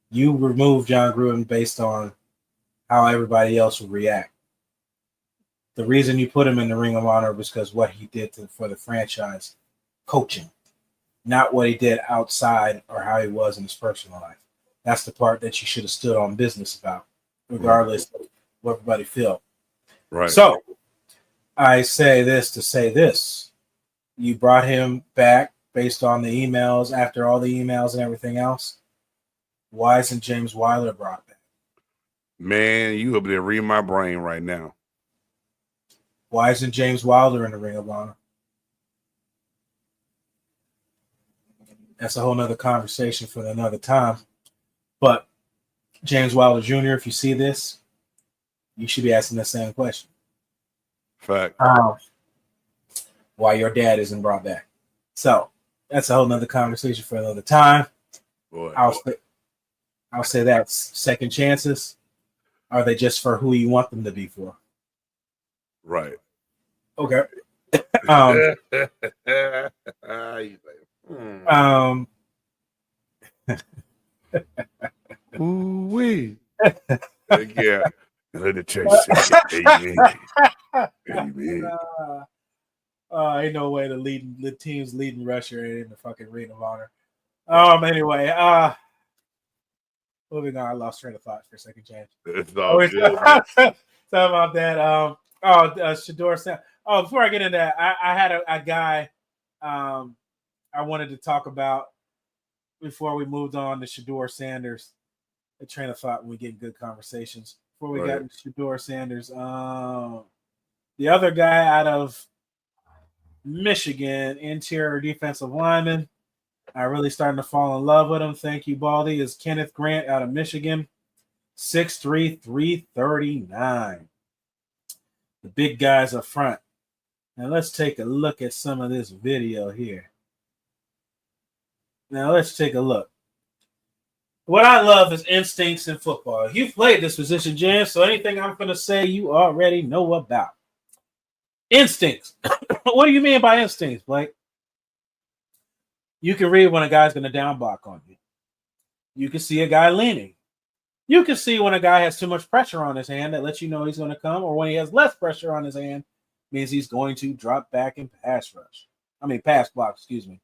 You removed Jon Gruden based on how everybody else would react. The reason you put him in the Ring of Honor was because what he did for the franchise, coaching, not what he did outside or how he was in his personal life. That's the part that you should have stood on business about, regardless of what everybody feel. Right. So I say this to say this. You brought him back based on the emails, after all the emails and everything else. Why isn't James Wilder brought back? Man, you up there reading my brain right now. Why isn't James Wilder in the Ring of Honor? That's a whole nother conversation for another time. But James Wilder Jr., if you see this, you should be asking the same question. Fact. Why your dad isn't brought back. So that's a whole nother conversation for another time. Boy. I'll say that second chances, are they just for who you want them to be for? Right. Okay. Ooh-wee. Yeah. Let the church say amen. Ain't no way the team's leading rusher in the fucking Ring of Honor. Anyway, moving on. I lost train of thought for a second, James. It's all good. Talk about that. Shador Sanders. Oh, before I get into that, I had a guy I wanted to talk about before we moved on to Shador Sanders. A train of thought when we get good conversations. Before we got into Shador Sanders, the other guy out of Michigan, interior defensive lineman, I really starting to fall in love with him. Thank you, Baldy. Is Kenneth Grant out of Michigan, 6'3", 339. The big guys up front. Now let's take a look at some of this video here. Now let's take a look. What I love is instincts in football. You've played this position, Jan, so anything I'm going to say you already know about. Instincts. What do you mean by instincts, Blake? You can read when a guy's going to down block on you. You can see a guy leaning. You can see when a guy has too much pressure on his hand that lets you know he's going to come, or when he has less pressure on his hand, means he's going to drop back and pass block, excuse me.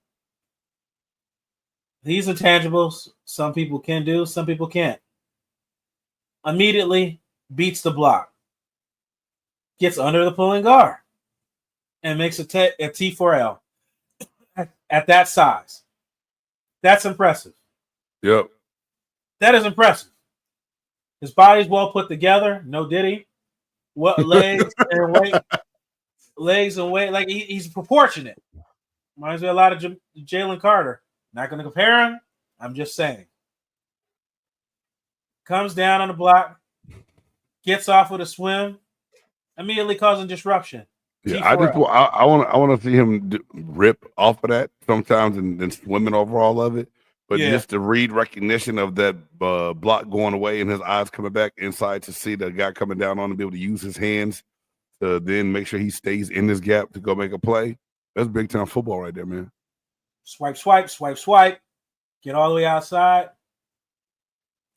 These intangibles, some people can do, some people can't. Immediately beats the block. Gets under the pulling guard. And makes a T4L at that size. That's impressive. Yep. That is impressive. His body's well put together. No diddy. What legs and weight. Legs and weight. Like he's proportionate. Reminds me a lot of Jalen Carter. Not going to compare him. I'm just saying. comes down on the block, gets off with a swim, immediately causing disruption. Yeah, I want to see him rip off of that sometimes and swimming over all of it. But just the read recognition of that block going away and his eyes coming back inside to see the guy coming down on him, be able to use his hands to then make sure he stays in this gap to go make a play. That's big time football right there, man. Swipe, swipe, swipe, swipe. Get all the way outside.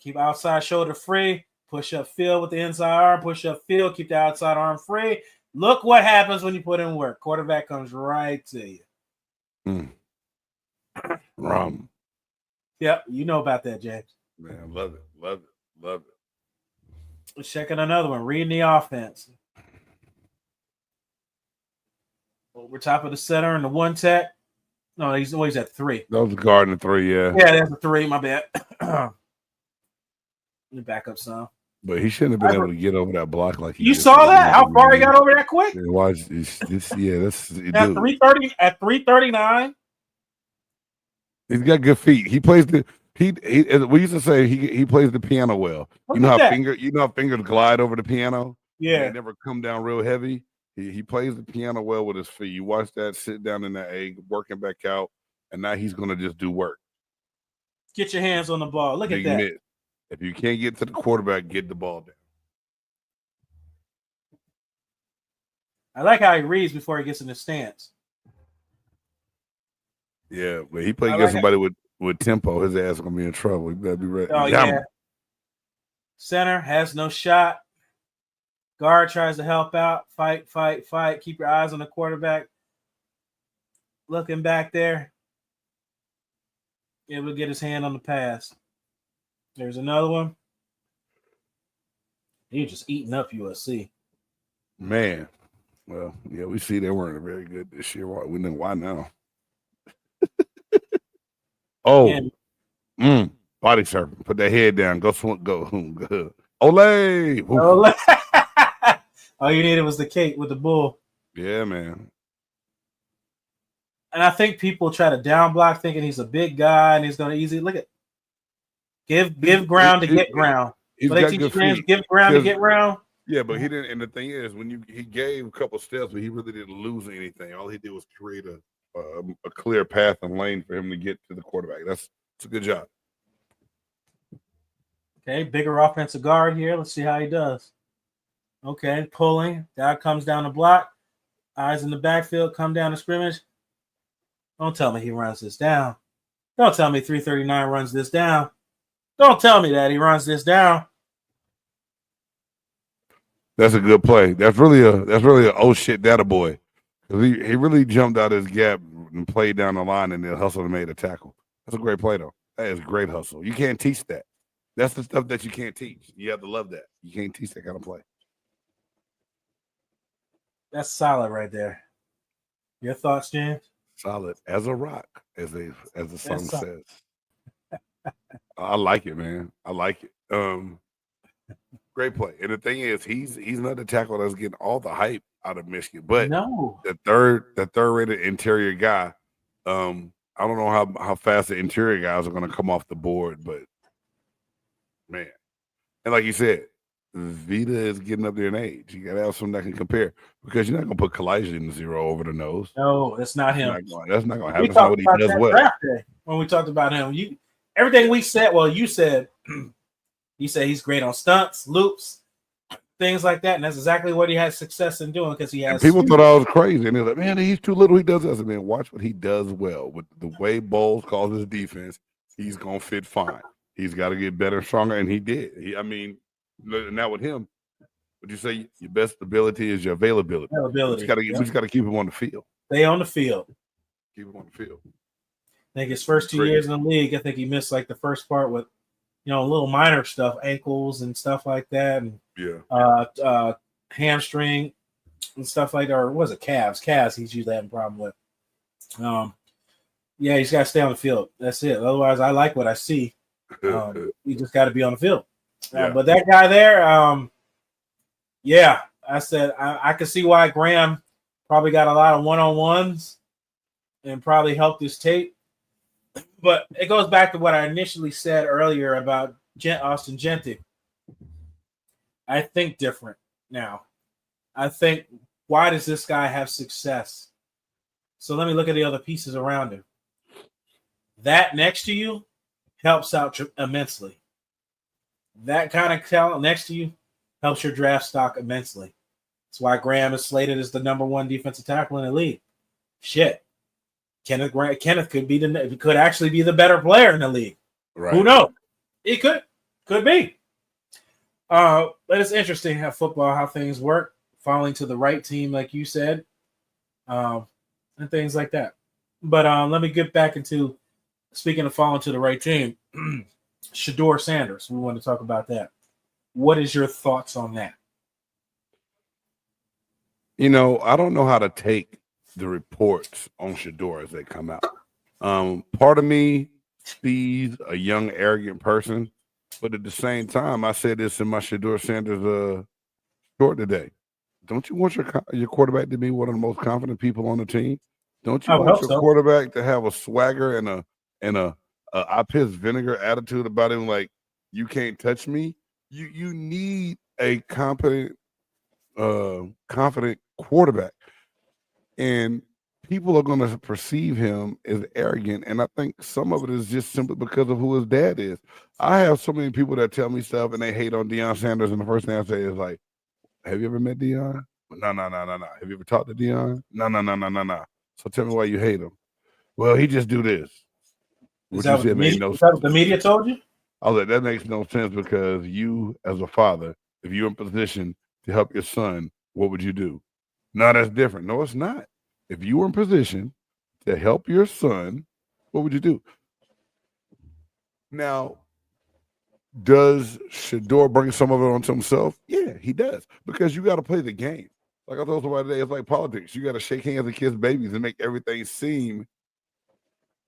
Keep outside shoulder free. Push up field with the inside arm. Push up field. Keep the outside arm free. Look what happens when you put in work. Quarterback comes right to you. Yep, you know about that, James. Man, love it, love it, love it. Let's check in another one. Reading the offense. Over top of the center in the one tech. No, he's always at 3. That was guarding 3, yeah. Yeah, that's a 3. My bad. Let me back up some. But he shouldn't have been able to get over that block like he You saw that? How far he got over that quick? Yeah, watch this. Yeah, that's at 3:30. At 3:39. He's got good feet. He plays the we used to say he plays the piano well. You know how fingers glide over the piano? Yeah. They never come down real heavy. He plays the piano well with his feet. You watch that sit down in that egg, working back out, and now he's gonna just do work. Get your hands on the ball. Look at that. Miss. If you can't get to the quarterback, get the ball down. I like how he reads before he gets in the stance. Yeah, but he played against somebody with tempo. His ass is gonna be in trouble. You better be ready. Oh, yeah. Center has no shot. Guard tries to help out. Fight, fight, fight. Keep your eyes on the quarterback. Looking back there. Able to get his hand on the pass. There's another one. He's just eating up USC. Man. Well, yeah, we see they weren't very good this year. We know why now. Body surfing. Put that head down. Go swing. Go. Olay. Olay. All you needed was the cake with the bull. Yeah, man. And I think people try to down block thinking he's a big guy and he's going to easily look at. Give ground to get ground. He's got good feet. Give ground to get ground. Yeah, but he didn't. And the thing is, he gave a couple steps, but he really didn't lose anything. All he did was create a clear path and lane for him to get to the quarterback. It's a good job. Okay, bigger offensive guard here. Let's see how he does. Okay, pulling. Guy comes down the block. Eyes in the backfield. Come down the scrimmage. Don't tell me he runs this down. Don't tell me 339 runs this down. Don't tell me that he runs this down. That's a good play. That's really a oh shit that a boy. He really jumped out his gap and played down the line and then hustled and made a tackle. That's a great play though. That is great hustle. You can't teach that. That's the stuff that you can't teach. You have to love that. You can't teach that kind of play. That's solid right there. Your thoughts, James? Solid as a rock, as the song says. I like it, man. I like it. Great play. And the thing is, he's not the tackle that's getting all the hype out of Michigan. But the third rated interior guy, I don't know how fast the interior guys are going to come off the board, but man. And like you said, Vita is getting up there in age. You got to have someone that can compare because you're not going to put Kalijah 0 over the nose. No, that's not him. That's not going to happen. That's not what he does well. When we talked about him, everything we said, well, you said, you said he's great on stunts, loops, things like that. And that's exactly what he has success in doing because he has. And people thought I was crazy. And they're like, man, he's too little. He does this. I mean, watch what he does well. With the way Bowles calls his defense, he's going to fit fine. He's got to get better and stronger. And he did. Now with him, would you say your best ability is your availability? We just got to keep him on the field. Stay on the field. Keep him on the field. I think his first 2 years in the league, I think he missed like the first part with, little minor stuff, ankles and stuff like that, and hamstring and stuff like that. Or was it calves? Calves he's usually having a problem with. He's got to stay on the field. That's it. Otherwise, I like what I see. You just got to be on the field. But that guy there, I said I could see why Graham probably got a lot of one-on-ones and probably helped his tape. But it goes back to what I initially said earlier about Austin Gentry. I think different now. I think, why does this guy have success? So let me look at the other pieces around him. That next to you helps out immensely. That kind of talent next to you helps your draft stock immensely. That's why Graham is slated as the number 1 defensive tackle in the league. Shit. Kenneth could actually be the better player in the league. Right. Who knows? He could be. But it's interesting how things work, falling to the right team, like you said, and things like that. But let me get back into, speaking of falling to the right team, Shedeur Sanders. We want to talk about that. What is your thoughts on that? You know, I don't know how to take the reports on Shedeur as they come out. Part of me sees a young, arrogant person, but at the same time, I said this in my Shedeur Sanders short today. Don't you want your quarterback to be one of the most confident people on the team? Don't you want your quarterback to have a swagger and a I piss vinegar attitude about him, like, you can't touch me? You need a confident quarterback, and people are going to perceive him as arrogant, and I think some of it is just simply because of who his dad is. I have so many people that tell me stuff and they hate on Deion Sanders, and the first thing I say is like, have you ever met Deion? No. Have you ever talked to Deion? No. So tell me why you hate him. Well, he just do this. Is that what the media told you? I was like, that makes no sense, because you, as a father, if you're in position to help your son, what would you do? No, that's different. No, it's not. If you were in position to help your son, what would you do? Now, does Shedeur bring some of it onto himself? Yeah, he does, because you got to play the game. Like I told somebody today, it's like politics. You got to shake hands and kiss babies and make everything seem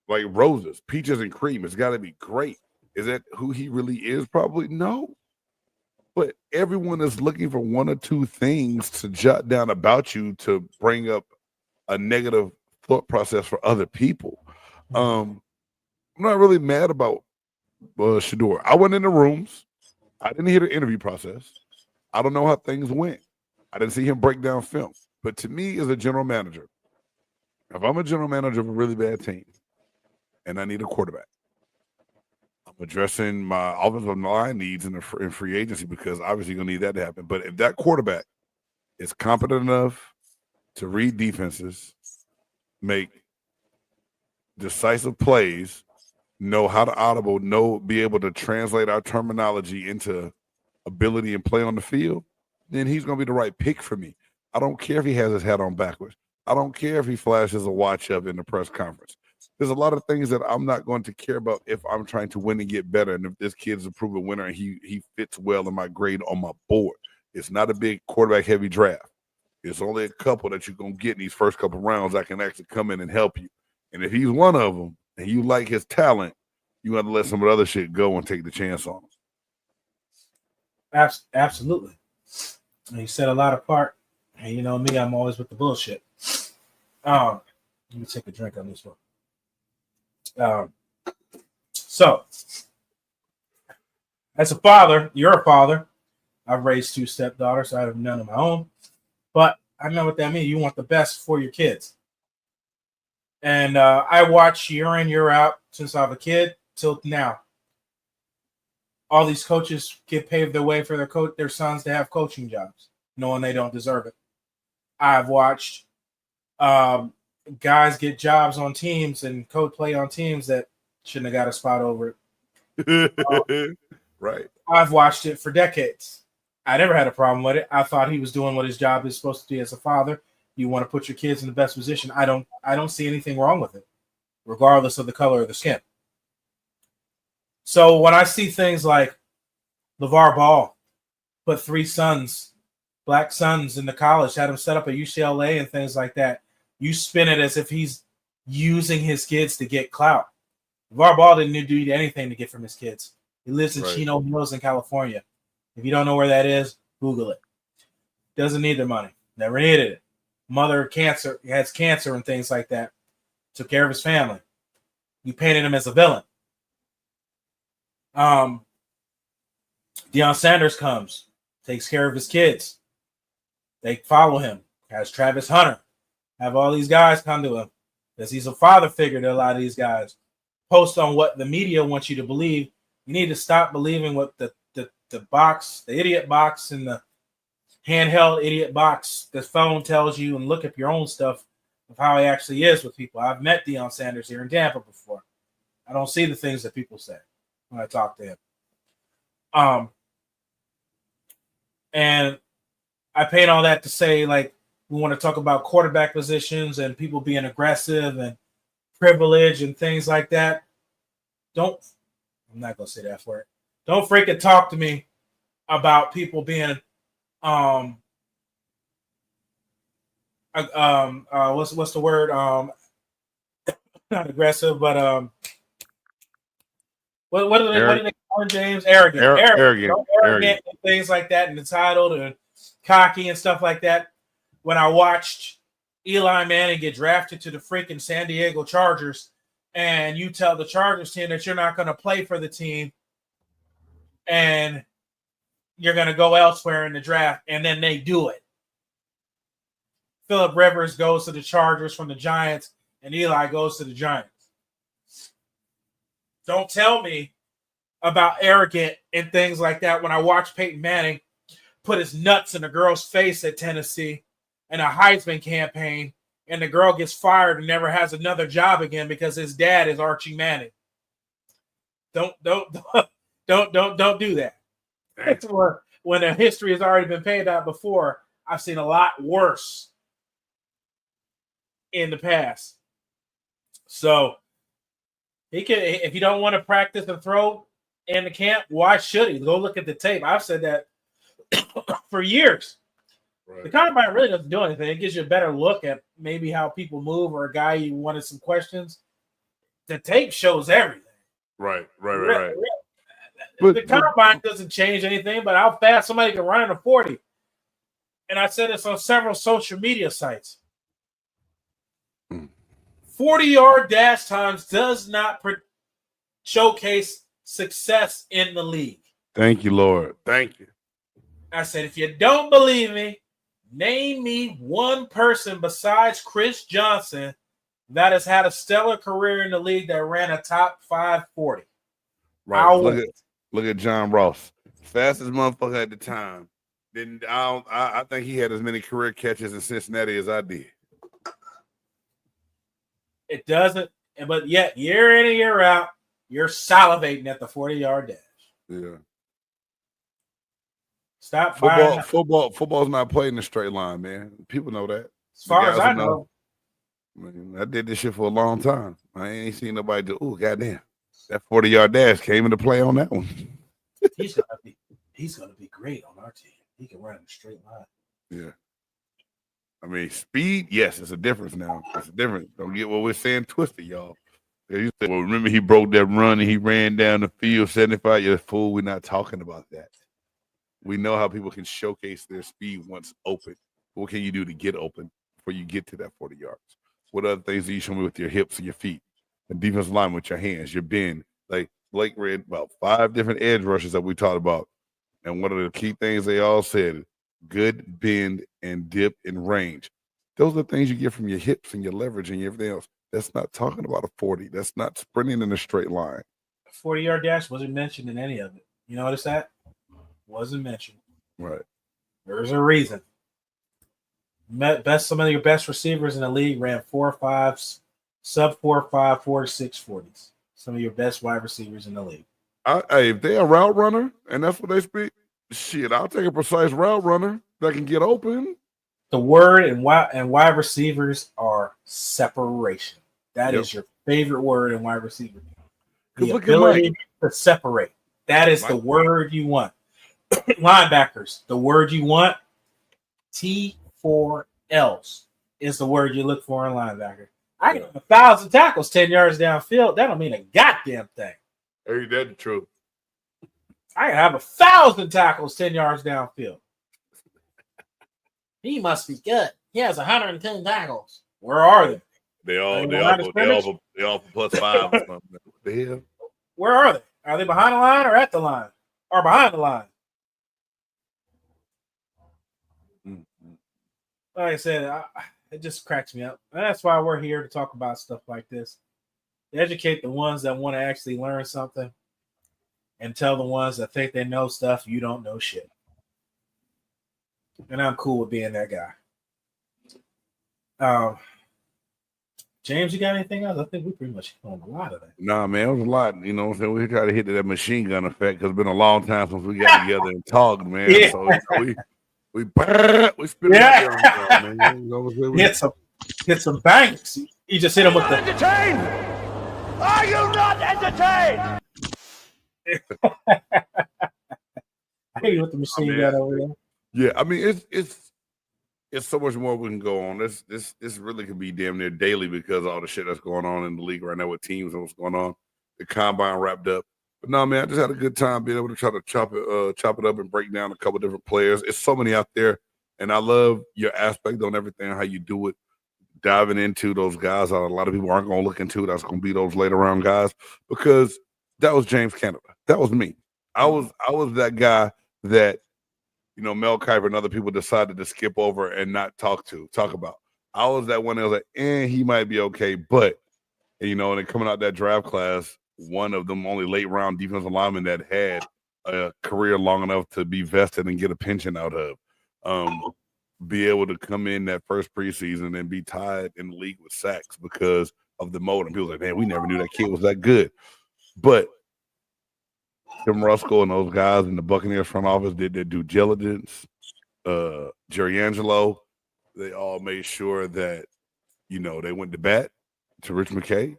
like roses, peaches and cream. It's got to be great. Is that who he really is? Probably no. But everyone is looking for one or two things to jot down about you to bring up a negative thought process for other people. I'm not really mad about Shedeur. I went in the rooms. I didn't hear the interview process. I don't know how things went. I didn't see him break down film. But to me, as a general manager, if I'm a general manager of a really bad team and I need a quarterback, I'm addressing my offensive line needs in free agency, because obviously you're going to need that to happen. But if that quarterback is competent enough to read defenses, make decisive plays, know how to audible, be able to translate our terminology into ability and play on the field, then he's going to be the right pick for me. I don't care if he has his hat on backwards. I don't care if he flashes a watch up in the press conference. There's a lot of things that I'm not going to care about if I'm trying to win and get better, and if this kid's a proven winner and he fits well in my grade on my board. It's not a big quarterback-heavy draft. It's only a couple that you're going to get in these first couple rounds that can actually come in and help you. And if he's one of them and you like his talent, you have to let some of the other shit go and take the chance on him. Absolutely. And he said a lot apart. And you know me, I'm always with the bullshit. Let me take a drink on this one. So, as a father, you're a father. I've raised 2 stepdaughters. I have none of my own. But I know what that means. You want the best for your kids. And I watch year in, year out since I was a kid till now. All these coaches pave their way for their sons to have coaching jobs, knowing they don't deserve it. I've watched guys get jobs on teams and play on teams that shouldn't have got a spot over it. Right. I've watched it for decades. I never had a problem with it. I thought he was doing what his job is supposed to do as a father. You want to put your kids in the best position. I don't see anything wrong with it, regardless of the color of the skin. So when I see things like LeVar Ball put 3 sons, black sons, into college, had him set up at UCLA and things like that, you spin it as if he's using his kids to get clout. LeVar Ball didn't do anything to get from his kids. He lives in Chino Hills in California. If you don't know where that is, Google it. Doesn't need the money. Never needed it. Mother has cancer and things like that. Took care of his family. You painted him as a villain. Deion Sanders comes, takes care of his kids. They follow him. Has Travis Hunter. Have all these guys come to him because he's a father figure to a lot of these guys. Post on what the media wants you to believe. You need to stop believing what the box, the idiot box, and the handheld idiot box, the phone tells you, and look up your own stuff of how he actually is with people. I've met Deion Sanders here in Tampa before. I don't see the things that people say when I talk to him. And I paint all that to say, like, we want to talk about quarterback positions and people being aggressive and privilege and things like that. I'm not going to say that word. Don't freaking talk to me about people being, what's the word? Not aggressive, but what do they call him, James? Arrogant. Arrogant and things like that, and entitled and cocky and stuff like that. When I watched Eli Manning get drafted to the freaking San Diego Chargers, and you tell the Chargers team that you're not going to play for the team and you're going to go elsewhere in the draft, and then they do it. Phillip Rivers goes to the Chargers from the Giants, and Eli goes to the Giants. Don't tell me about arrogant and things like that when I watch Peyton Manning put his nuts in a girl's face at Tennessee in a Heisman campaign, and the girl gets fired and never has another job again because his dad is Archie Manning. Don't do that. That's when a history has already been paid out before. I've seen a lot worse in the past. So he can, if you don't want to practice and throw in the camp, why should he? Go look at the tape. I've said that for years. Right. The combine really doesn't do anything. It gives you a better look at maybe how people move, or a guy you wanted some questions. The tape shows everything. Right. The combine doesn't change anything, but how fast somebody can run in a 40. And I said this on several social media sites. 40-yard dash times does not showcase success in the league. Thank you, Lord. Thank you. I said, if you don't believe me, name me one person besides Chris Johnson that has had a stellar career in the league that ran a top 540. Right. Look at John Ross, fastest motherfucker at the time. I think he had as many career catches in Cincinnati as I did. It doesn't, but yet year in and year out, you're salivating at the 40-yard dash. Yeah. Stop Football's not played in a straight line, man. People know that. As far as I know. Man, I did this shit for a long time. I ain't seen nobody do, goddamn. That 40-yard dash came into play on that one. He's gonna be great on our team. He can run in a straight line. Yeah. I mean, speed, yes, it's a difference now. It's a difference. Don't get what we're saying twisted, y'all. You said, well, remember he broke that run and he ran down the field 75. You're a fool. We're not talking about that. We know how people can showcase their speed once open. What can you do to get open before you get to that 40 yards? What other things do you show me with your hips and your feet? And defensive line with your hands, your bend. Like Blake read about 5 different edge rushes that we talked about. And one of the key things they all said, good bend and dip in range. Those are the things you get from your hips and your leverage and everything else. That's not talking about a 40. That's not sprinting in a straight line. 40-yard dash wasn't mentioned in any of it. You notice that? Wasn't mentioned. Right. There's a reason. Some of your best receivers in the league ran 4.5s, sub 4.5, 4.6 40s. Some of your best wide receivers in the league. If they're a route runner and that's what they speak, shit, I'll take a precise route runner that can get open. The word and wide receivers are separation. That is your favorite word in wide receiver. The ability to separate. That is the word you want. Linebackers, the word you want. T4Ls is the word you look for in linebacker. I get 1,000 tackles 10 yards downfield. That don't mean a goddamn thing. Hey, that's true. I can have 1,000 tackles 10 yards downfield. He must be good. He has 110 tackles. Where are they? They all for +5 or something. What the hell? Where are they? Are they behind the line or at the line? Or behind the line? like I said, it just cracks me up. And that's why we're here to talk about stuff like this. To educate the ones that want to actually learn something and tell the ones that think they know stuff you don't know shit. And I'm cool with being that guy. James, you got anything else? I think we pretty much hit on a lot of that. Nah, man, it was a lot. You know what I'm saying? We try to hit that machine gun effect because it's been a long time since we got together and talked, man. Yeah. So we spit it out there, man. You know what I'm saying? Hit some banks. You just hit him with the entertained. Are you not entertained? I hate you with the machine gun over there. Yeah, I mean it's so much more we can go on. This really could be damn near daily because of all the shit that's going on in the league right now with teams and what's going on. The combine wrapped up. But no, man, I just had a good time being able to try to chop it up and break down a couple different players. It's so many out there, and I love your aspect on everything, how you do it, diving into those guys that a lot of people aren't going to look into. That's going to be those later round guys because that was James Cannida. That was me. I was that guy that, you know, Mel Kiper and other people decided to skip over and not talk about. I was that one that was like, he might be okay, but, you know, and then coming out that draft class, one of them only late round defensive linemen that had a career long enough to be vested and get a pension out of, be able to come in that first preseason and be tied in the league with sacks because of the mold. And people like, man, we never knew that kid was that good. But Tim Ruskell and those guys in the Buccaneers front office did their due diligence. Jerry Angelo, they all made sure that, you know, they went to bat to Rich McKay,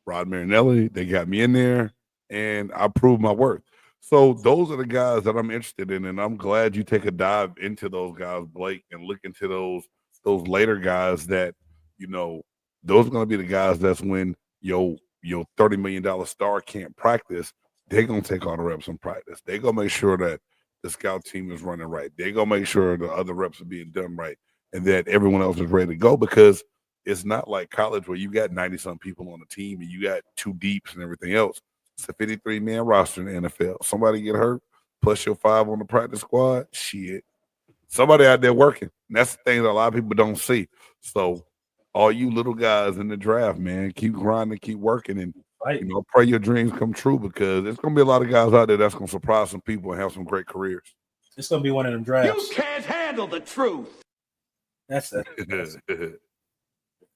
Rod Marinelli. They got me in there, and I proved my worth. So those are the guys that I'm interested in, and I'm glad you take a dive into those guys, Blake, and look into those later guys that, you know, those are going to be the guys that's when your $30 million star can't practice. They're going to take all the reps in practice. They're going to make sure that the scout team is running right. They're going to make sure the other reps are being done right and that everyone else is ready to go because it's not like college where you got 90-some people on the team and you got two deeps and everything else. It's a 53-man roster in the NFL. Somebody get hurt, plus your 5 on the practice squad, shit. Somebody out there working. And that's the thing that a lot of people don't see. So all you little guys in the draft, man, keep grinding, keep working, and you know, pray your dreams come true because there's going to be a lot of guys out there that's going to surprise some people and have some great careers. It's going to be one of them drafts. You can't handle the truth. That's it.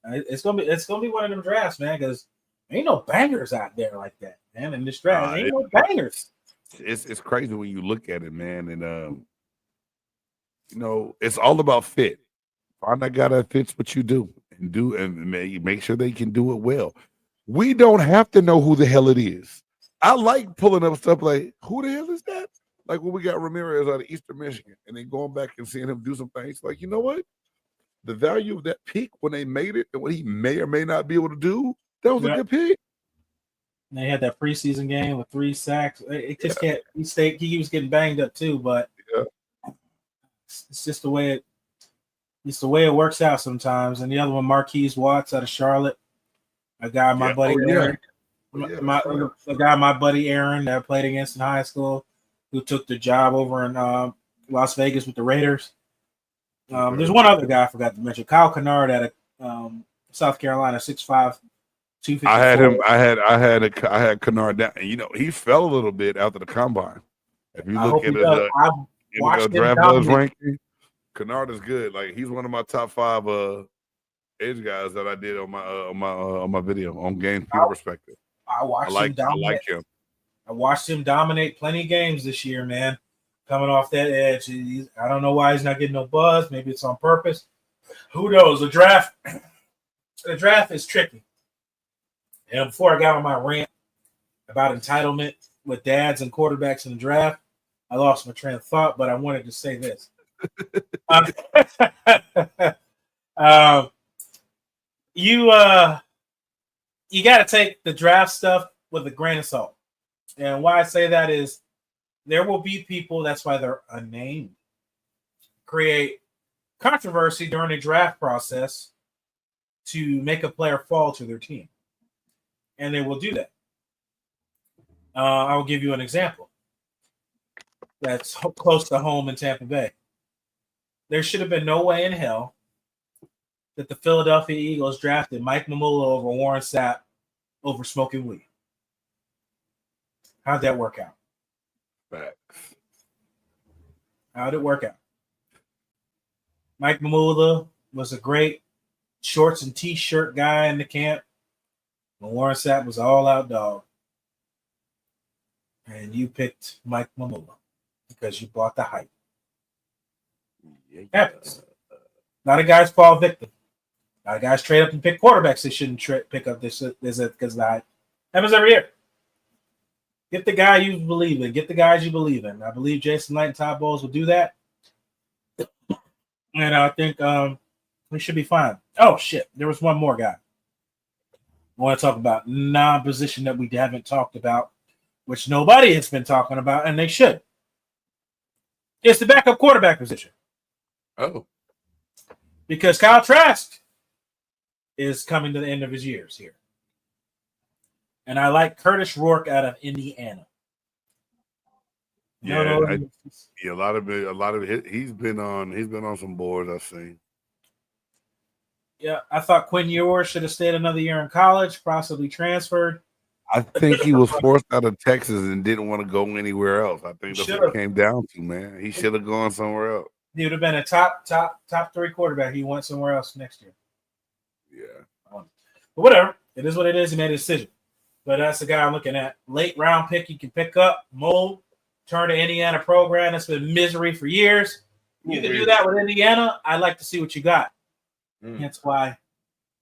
It's going to be one of them drafts, man, because ain't no bangers out there like that, man. In this draft, ain't no bangers. It's crazy when you look at it, man, and you know, it's all about fit. Find that guy that fits what you do and make sure they can do it well. We don't have to know who the hell it is. I like pulling up stuff like, who the hell is that? Like when we got Ramirez out of Eastern Michigan and then going back and seeing him do some things. Like, you know what? The value of that pick when they made it and what he may or may not be able to do, that was a good pick. And they had that preseason game with 3 sacks. It just can't. He was getting banged up too, but it's just the way it works out sometimes. And the other one, Marquise Watts out of Charlotte. A guy my buddy Aaron, a guy my buddy Aaron that I played against in high school, who took the job over in Las Vegas with the Raiders. There's one other guy I forgot to mention, Kyle Kennard out of South Carolina, 6'5", 254. I had him. I had Kennard down, and you know he fell a little bit after the combine. If you look at the draft buzz ranking, Kennard is good. Like he's one of my top 5 edge guys that I did on my video on Game Field Perspective. I like him. I watched him dominate plenty of games this year, man. Coming off that edge, I don't know why he's not getting no buzz. Maybe it's on purpose. Who knows? The draft is tricky. And before I got on my rant about entitlement with dads and quarterbacks in the draft, I lost my train of thought. But I wanted to say this. You got to take the draft stuff with a grain of salt. And why I say that is there will be people, that's why they're unnamed, create controversy during the draft process to make a player fall to their team. And they will do that. I will give you an example that's close to home in Tampa Bay. There should have been no way in hell that the Philadelphia Eagles drafted Mike Mamula over Warren Sapp over smoking weed. How'd that work out? Facts. How'd it work out? Mike Mamula was a great shorts and t-shirt guy in the camp. When Warren Sapp was an all-out dog. And you picked Mike Mamula because you bought the hype. Happens. A lot of guys fall victim. A lot of guys trade up and pick quarterbacks they shouldn't pick up this because of the hype. Happens every year. Get the guy you believe in. Get the guys you believe in. I believe Jason Light and Todd Bowles will do that. And I think we should be fine. Oh, shit. There was one more guy. I want to talk about non-position that we haven't talked about, which nobody has been talking about, and they should. It's the backup quarterback position. Oh. Because Kyle Trask is coming to the end of his years here. And I like Curtis Rourke out of Indiana. Yeah, a lot of it. He's been on some boards I've seen. Yeah, I thought Quinn Ewers should have stayed another year in college, possibly transferred. I think he was forced out of Texas and didn't want to go anywhere else. I think that's what it came down to, man. He should have gone somewhere else. He would have been a top 3 quarterback. He went somewhere else next year. Yeah. But whatever. It is what it is. He made a decision. But that's the guy I'm looking at. Late round pick you can pick up, mold, turn to Indiana program. That's been misery for years. You can do that with Indiana. I'd like to see what you got. That's why.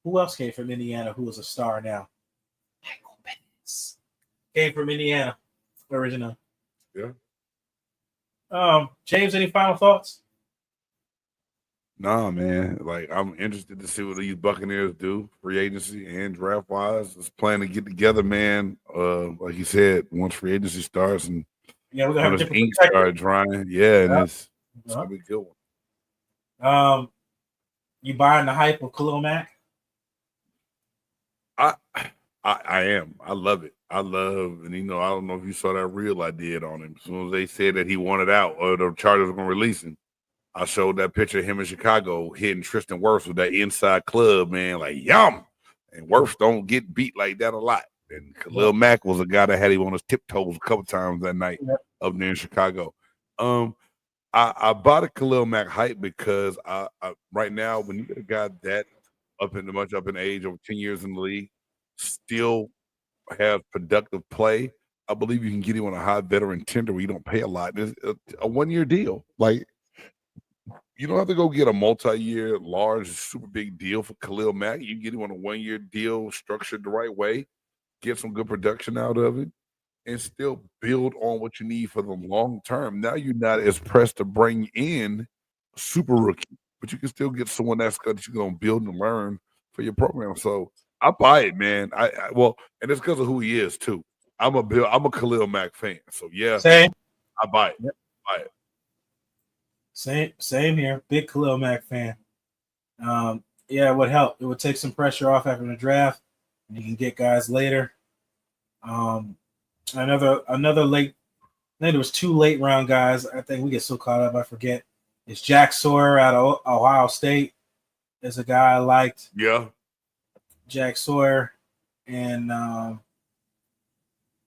Who else came from Indiana who is a star now? Michael Penix came from Indiana original. Yeah. James, any final thoughts? Nah, man. Like, I'm interested to see what these Buccaneers do, free agency and draft wise. It's planning to get together, man. Like you said, once free agency starts and we're gonna have different ink start drying. Yeah, and it's gonna be a good one. You buying the hype of Khalil Mack? I am. I love it. I don't know if you saw that reel I did on him. As soon as they said that he wanted out or the Chargers were gonna release him, I showed that picture of him in Chicago hitting Tristan Wirfs with that inside club, man, like yum. And Wirfs don't get beat like that a lot. And Khalil Mack was a guy that had him on his tiptoes a couple times that night up there in Chicago. I bought a Khalil Mack hype because I right now, when you get a guy that up in age, over 10 years in the league, still have productive play, I believe you can get him on a high veteran tender where you don't pay a lot. It's a 1-year deal. Like, you don't have to go get a multi-year, large, super big deal for Khalil Mack. You can get him on a 1-year deal structured the right way, get some good production out of it, and still build on what you need for the long term. Now you're not as pressed to bring in a super rookie, but you can still get someone that you're going to build and learn for your program. So I buy it, man. And it's because of who he is too. I'm a Khalil Mack fan. So yeah, same. I buy it. Yep. Buy it. Same here. Big Khalil Mack fan. It would help. It would take some pressure off after the draft, and you can get guys later. Another late. I think there was 2 late round guys. I think we get so caught up, I forget. It's Jack Sawyer out of Ohio State. There's a guy I liked. Yeah. Jack Sawyer, and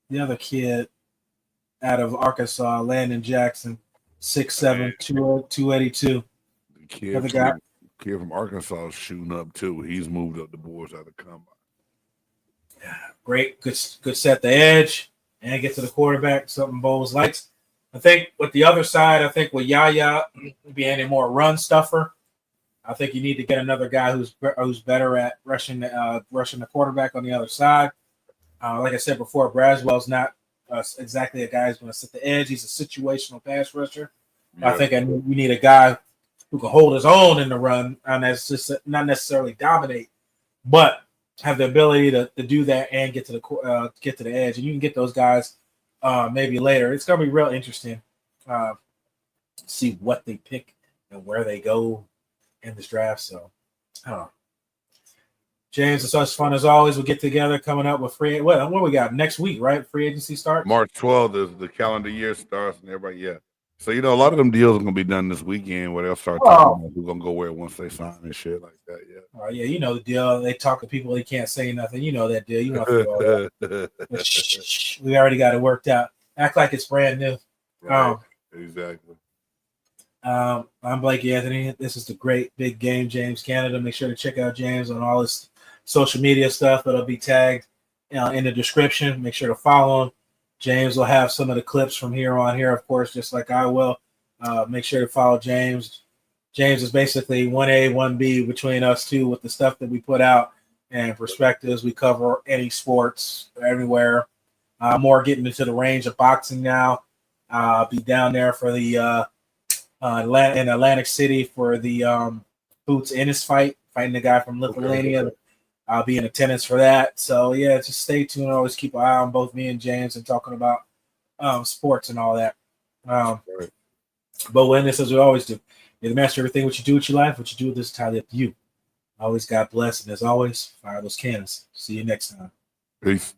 the other kid out of Arkansas, Landon Jackson, 6'7", 282. The kid from Arkansas is shooting up too. He's moved up the boards out of the combine. Yeah, great, good set the edge and get to the quarterback. Something Bowles likes. I think with the other side, with Yaya being a more run stuffer, I think you need to get another guy who's better at rushing the quarterback on the other side. Like I said before, Braswell's not exactly a guy who's going to sit the edge. He's a situational pass rusher. Yeah. I think we need a guy who can hold his own in the run, and that's just not necessarily dominate, but have the ability to do that and get to the edge. And you can get those guys maybe later. It's going to be real interesting to see what they pick and where they go in this draft. So, I don't know. James, it's such fun as always. We'll get together coming up with what we got next week, right? Free agency starts? March 12th is the calendar year starts, and everybody, So a lot of them deals are gonna be done this weekend where they'll start Oh. talking about who's gonna go where once they sign and shit like that. Yeah. Yeah, you know the deal. They talk to people, they can't say nothing. You know that deal. You know all that. Shh, we already got it worked out. Act like it's brand new. Right. Exactly. I'm Blake Anthony. This is the Great Big Game, James Cannida. Make sure to check out James on all his social media stuff. It'll be tagged in the description. Make sure to follow him. James will have some of the clips from here on here, of course, just like I will. Make sure to follow James. James is basically 1A, 1B between us two with the stuff that we put out and perspectives. We cover any sports everywhere. More getting into the range of boxing now. I'll be down there for the in Atlantic City for the Boots Ennis fighting the guy from Lithuania. Okay. I'll be in attendance for that. So, yeah, just stay tuned. Always keep an eye on both me and James and talking about sports and all that. Right. But when this, as we always do, you're the master of everything. What you do with your life, what you do with this is entirely up to you. Always God bless. And as always, fire those cannons. See you next time. Peace.